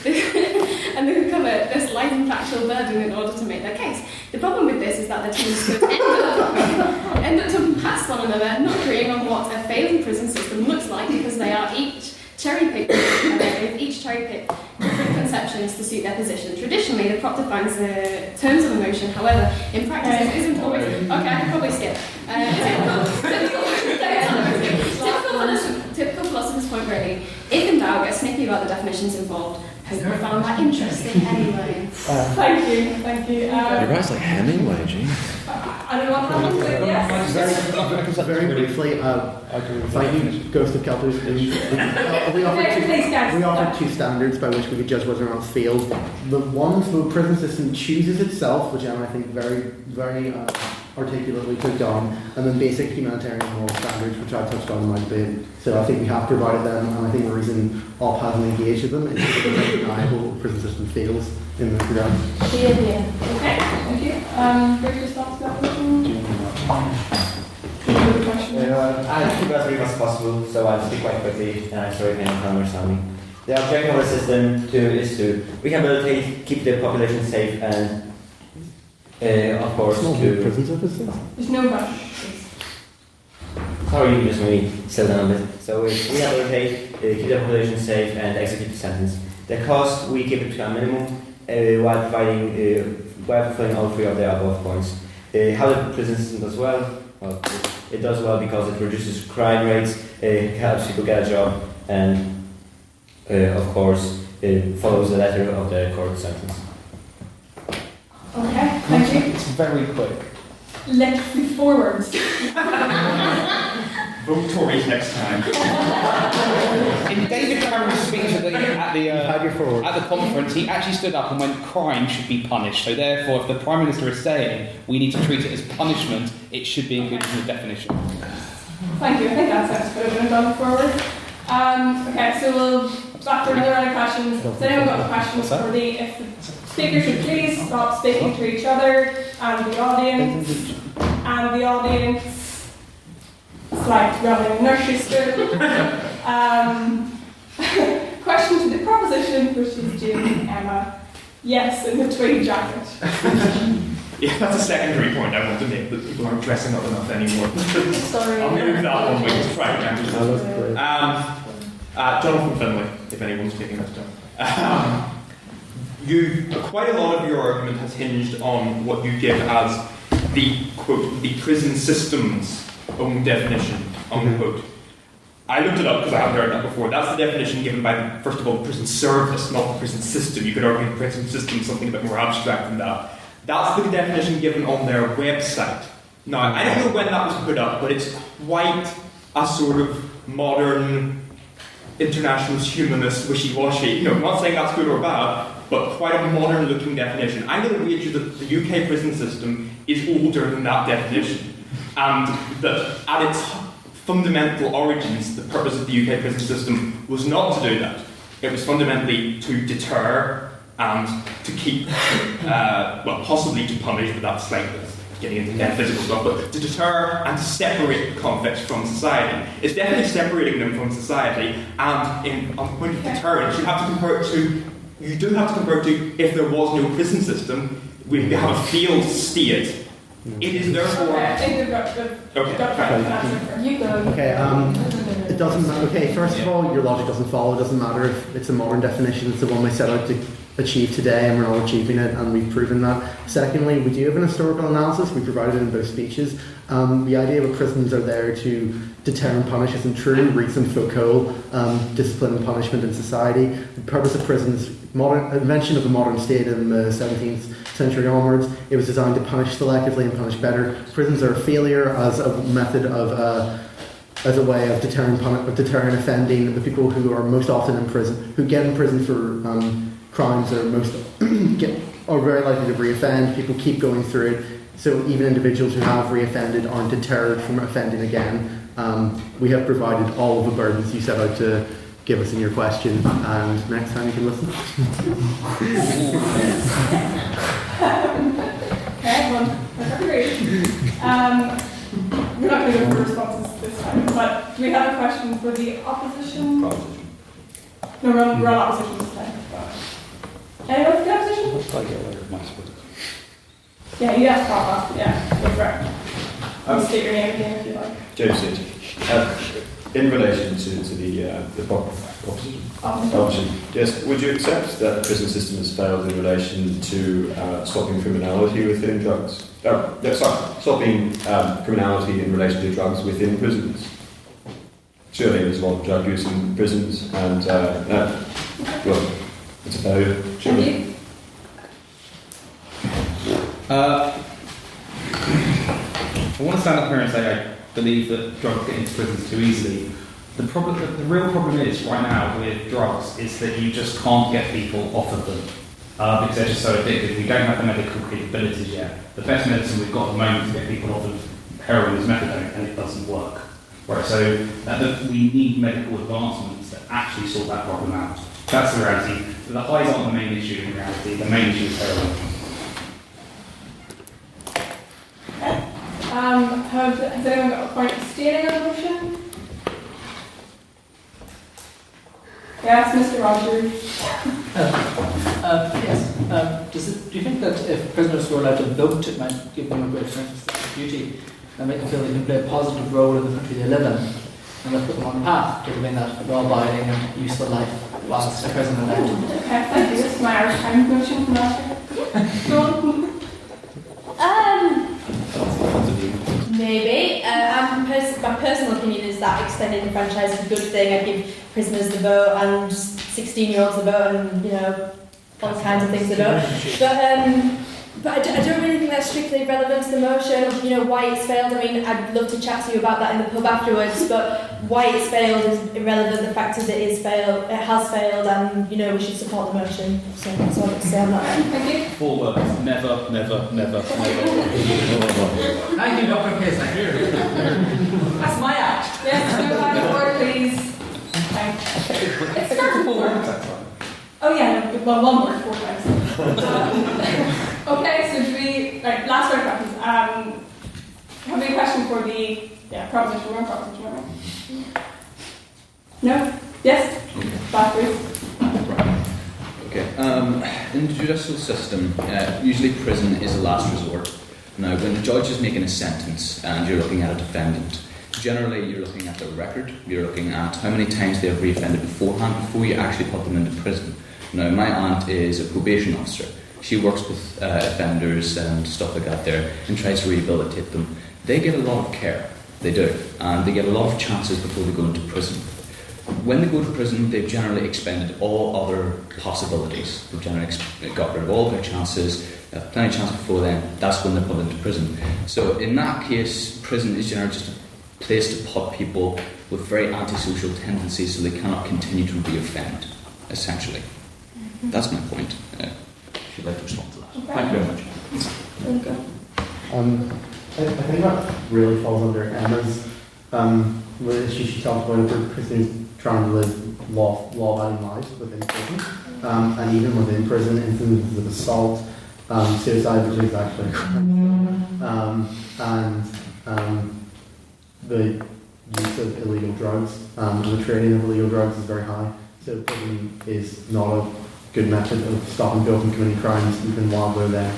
this light and factual burden in order to make their case. The problem with this is that the teams could end up talking past one another, not agreeing on what a failing prison system looks like, because they are each cherry-picked different conceptions to suit their position. Traditionally, the prop defines the terms of a motion. However, in practice, it isn't always... Okay, I can probably skip. Typical philosopher's point, really. If in doubt, get snippy about the definitions involved. Hope you found that interesting anyway. Thank you. You guys like Hemingway, gee. Anyone have anything? Yes. Very briefly, thank you, Ghost of Kelters. We offered two standards by which we could judge whether or not it's failed. The one for the prison system chooses itself, which I think very articulately took on, and then basic humanitarian moral standards, which I touched on in my debate. So I think we have provided them, and I think the reason OP hasn't engaged with them is because it's undeniable the prison system fails in this regard. Okay, thank you. Brief response to that question? I'll keep it as brief as possible, so I'll speak quite quickly and I'm sorry if anyone can understand me. The objective of the system is to rehabilitate, keep the population safe, and of course to... There's no rush. Sorry, you just maybe slow down a bit. So it's rehabilitate, keep the population safe, and execute the sentence. The cost, we keep it to a minimum. while fulfilling all three of the above points. How the prison system does well? Well, it does well because it reduces crime rates, helps people get a job, and of course, it follows the letter of the court sentence. Okay, thank you. It's very quick. Let's move forward. Vote Tories next time. In David Cameron's speech at the conference, he actually stood up and went, crime should be punished. So therefore, if the Prime Minister is saying we need to treat it as punishment, it should be included in the definition. Thank you. I think that sounds good. I'm going to go forward. Okay, so we'll back to another round of questions. Has anyone got questions for the... If the speakers should please stop speaking to each other and the audience. It's like running a nursery school. Question to the proposition, which is Jim and Emma. Yes, in the tweed jacket. Yeah, that's a secondary point I want to make, that people aren't dressing up enough anymore. Sorry. I'll move that one with Frank Jonathan Finlay, if anyone's picking that up. Quite a lot of your argument has hinged on what you give as the, quote, the prison system's own definition, unquote. I looked it up because I haven't heard that before. That's the definition given by, first of all, the prison service, not the prison system. You could argue the prison system is something a bit more abstract than that. That's the definition given on their website. Now, I don't know when that was put up, but it's quite a sort of modern, internationalist, humanist, wishy-washy. I'm not saying that's good or bad, but quite a modern-looking definition. I'm going to wager that the UK prison system is older than that definition. And that at its fundamental origins, the purpose of the UK prison system was not to do that. It was fundamentally to deter and to keep, possibly to punish, but that's like getting into metaphysical stuff, but to deter and to separate the convicts from society. It's definitely separating them from society, and on the point of deterrence, you do have to compare it to if there was no prison system, we have a failed state. It is therefore... Okay, I think we've got You go. Okay, it doesn't matter. Okay, first of all, your logic doesn't follow. It doesn't matter if it's a modern definition. It's the one we set out to achieve today, and we're not achieving it, and we've proven that. Secondly, we do have an historical analysis. We provided it in both speeches. The idea that prisons are there to deter and punish isn't true. Read some Foucault, discipline and punishment in society. The purpose of prisons, invention of the modern state in the 17th century onwards, it was designed to punish selectively and punish better. Prisons are a failure as a method of, as a way of deterring offending. The people who are most often in prison, who get in prison for crimes, are very likely to reoffend. People keep going through it. So even individuals who have reoffended aren't deterred from offending again. We have provided all of the burdens you set out to give us in your question, and next time you can listen. Okay, well, that's great. We're not going to go for responses this time, but do we have a question for the opposition? No, we're on opposition this time. Anyone for the opposition? Yeah, you asked Papa. Yeah, that's right. I'll state your name again if you like. James City. In relation to the opposition, yes, would you accept that the prison system has failed in relation to stopping criminality within drugs? Stopping criminality in relation to drugs within prisons. Surely there's a lot of drug use in prisons, and it's a failure. Surely. I want to stand up here and say I believe that drugs get into prisons too easily. The real problem is right now with drugs is that you just can't get people off of them because they're just so addicted. We don't have the medical capabilities yet. The best medicine we've got at the moment to get people off of heroin is methadone, and it doesn't work. Right, so we need medical advancements that actually sort that problem out. That's the reality. The highs aren't the main issue in reality. The main issue is heroin. Has anyone got a point of stating on the motion? Yes, Mr. Rogers. Yes. Do you think that if prisoners were allowed to vote, it might give them a greater sense of duty and make them feel they can play a positive role in the country they live in, and let's put them on a path to living that law-abiding and useful life? Whilst the president-elect. Okay, thank you. This is my Irish Times motion from last year. Go on. Maybe. My personal opinion is that extending the franchise is a good thing. I give prisoners the vote and 16-year-olds the vote and, all kinds of things the vote. But I don't really think that's strictly relevant to the motion of, why it's failed. I mean, I'd love to chat to you about that in the pub afterwards, but why it's failed is irrelevant. The fact is it has failed, and, we should support the motion. So that's all I have to say on that. Thank you. 4 words. Never, never, never, never. Thank you, Dr. Pesach. That's my act. Yes, no line of work, please. Okay. It's starts with 4 words. Oh yeah, well, 1 word 4 times. Okay, so do we, right, last round of questions. Have we a question for the, proposition 1, proposition 1? No? Yes? Back, please. Okay. In the judicial system, usually prison is a last resort. Now, when the judge is making a sentence and you're looking at a defendant, generally you're looking at their record, you're looking at how many times they have reoffended beforehand before you actually put them into prison. Now, my aunt is a probation officer. She works with offenders and stuff like that there and tries to rehabilitate them. They get a lot of care, they do, and they get a lot of chances before they go into prison. When they go to prison, they've generally expended all other possibilities. They've generally got rid of all their chances, plenty of chances before then. That's when they're put into prison. So in that case, prison is generally just a place to put people with very antisocial tendencies so they cannot continue to reoffend, essentially. That's my point. If you'd like to respond to that. Okay. Thank you very much. I think that really falls under Emma's she talked about for prisoners trying to live law-abiding lives within prison, and even within prison, instances of assault, suicide, which is actually a crime, and the use of illegal drugs and the trading of illegal drugs is very high. So prison is not a good method of stopping people from committing crimes even while they're there.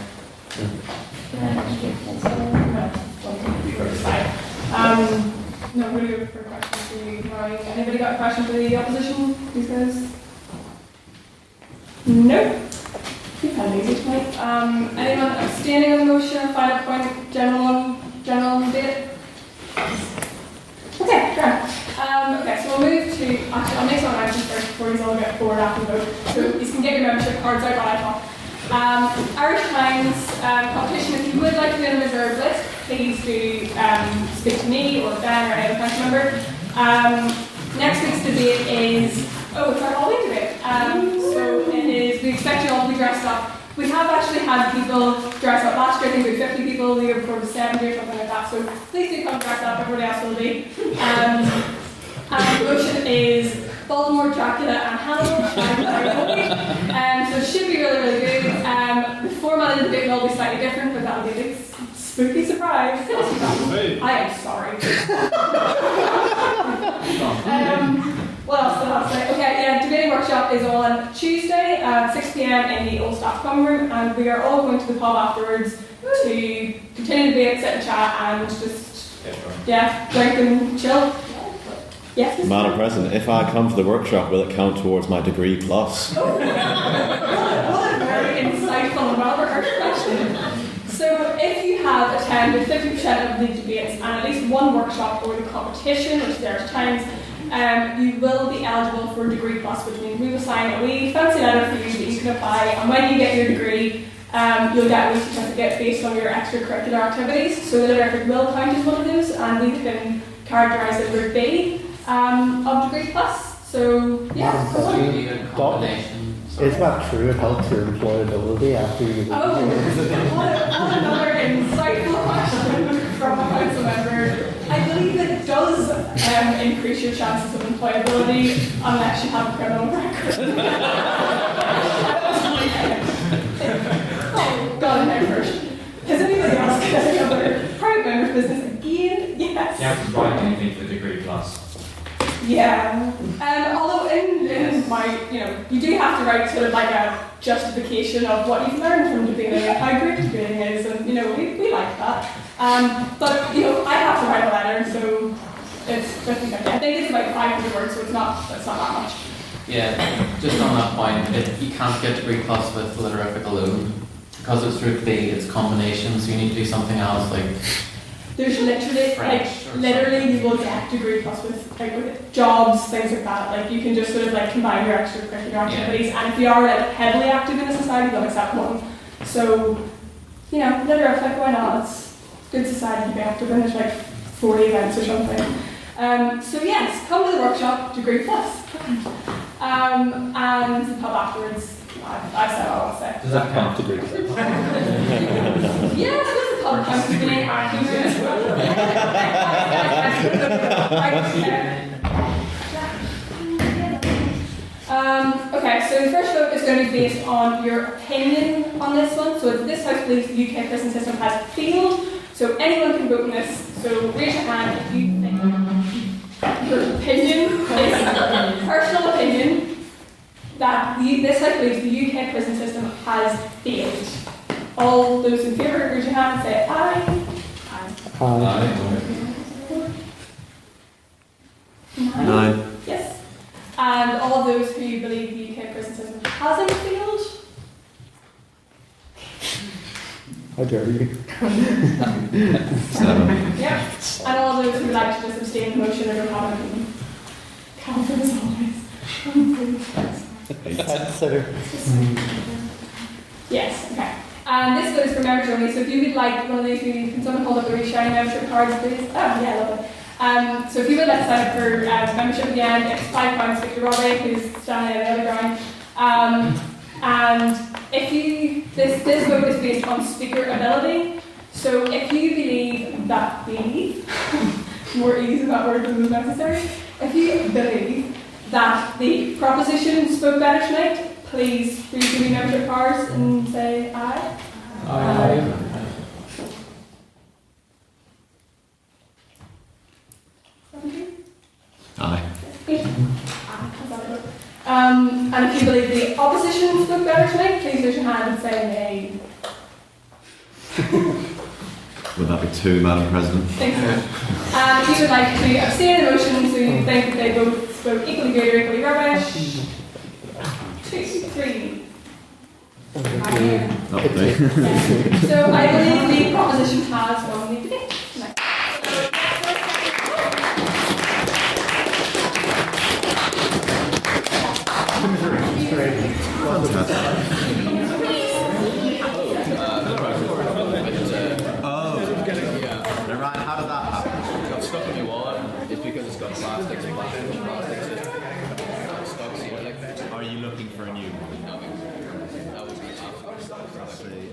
No, really good for questions for you. Anybody got a question for the opposition? These guys? No? You've had an easy tonight. Anyone abstaining on the motion or final point? General debate? Okay, great. Okay, so we'll move to, actually I'll make some announcements first before you all get bored after the vote. So you can get your membership cards out while I talk. Irish Times competition, if you would like to be on the reserve list, please do speak to me or Ben or any other council member. Next week's debate is, it's our Halloween debate. So we expect you all to be dressed up. We have actually had people dress up last year. I think we had 50 people, the year before was 70 or something like that. So please do come dress up, everybody else will be. And the motion is Voldemort, Dracula and Hannibal. So it should be really, really good. The format of the debate will be slightly different, but that'll be a big spooky surprise. I am sorry. What else did I say? Okay, debating workshop is on Tuesday at 6 p.m. in the old staff common room, and we are all going to the pub afterwards to continue the debate, sit and chat, and just drink and chill. Yes. Madam President, if I come to the workshop, will it count towards my degree plus? What a very insightful and well-rehearsed question. So if you have attended 50% of the debates and at least one workshop or the competition, which there's times, you will be eligible for Degree Plus, which means we will sign a wee fancy letter for you that you can apply, and when you get your degree, you'll get a wee certificate based on your extracurricular activities. So the letter will count as one of those, and we can categorise it Route B of Degree Plus. So Is that true? It helps your employability after you leave. What another insightful question from a council member. I believe that it does increase your chances of employability unless you have a criminal record. Got in there first. Has anybody else got any other private member's business again? Yes. You have to write anything for Degree Plus. Yeah. Although in my, you do have to write sort of like a justification of what you've learned from debating and how great debating is, and we like that. But I have to write a letter, so it's 50-50. I think it's about 500 words, so it's not that much. Yeah, Just on that point, you can't get degree plus with Literafic alone because it's strictly it's combinations. You need to do something else like. There's literally, you will get degree plus with jobs, things like that. Like you can just sort of like combine your extracurricular activities, and if you are like heavily active in a society, they'll accept one. So, you know, Literafic, why not? It's a good society to be active in. There's like 40 events or something. So yes, come to the workshop, degree plus, and the pub afterwards. I said what I want to say. Does that count degree? Yeah, that's the pub counts as being active as well. Okay, so the first vote is going to be based on your opinion on this one. So this House believes the UK prison system has failed. So anyone can vote on this. So raise your hand if you think your opinion is personal opinion that this House believes the UK prison system has failed. All those in favour, raise your hand and say aye. Aye. Aye. Yes. And all of those who believe the UK prison system hasn't failed. How dare you? Yeah. And all of those who would like to just abstain the motion or don't have an opinion. Calvin as always. Yes, okay. And this vote is for members only, so if you would like one of these, can someone hold up the really shiny membership cards, please? Oh, yeah, I love it. So if you would like to sign up for membership again, it's £5 Victor Robbie, who's standing on the other ground. And if you, this vote is based on speaker ability, so if you believe that more ease of that word than was necessary, if you believe that the proposition spoke better tonight, please give me membership cards and say aye. Aye. Aye. And if you believe the opposition spoke better tonight, please raise your hand and say nay. Would that be two, Madam President? Thank you. And if you would like to abstain the motion, so you think that they both spoke equally good or equally rubbish. 2, 3. So I believe the proposition has won the debate tonight. Ryan, how did that happen? It got stuck in the water. It's because it's got plastics and plastics. It's stuck here like that. Are you looking for a new one? No, that was the after. See,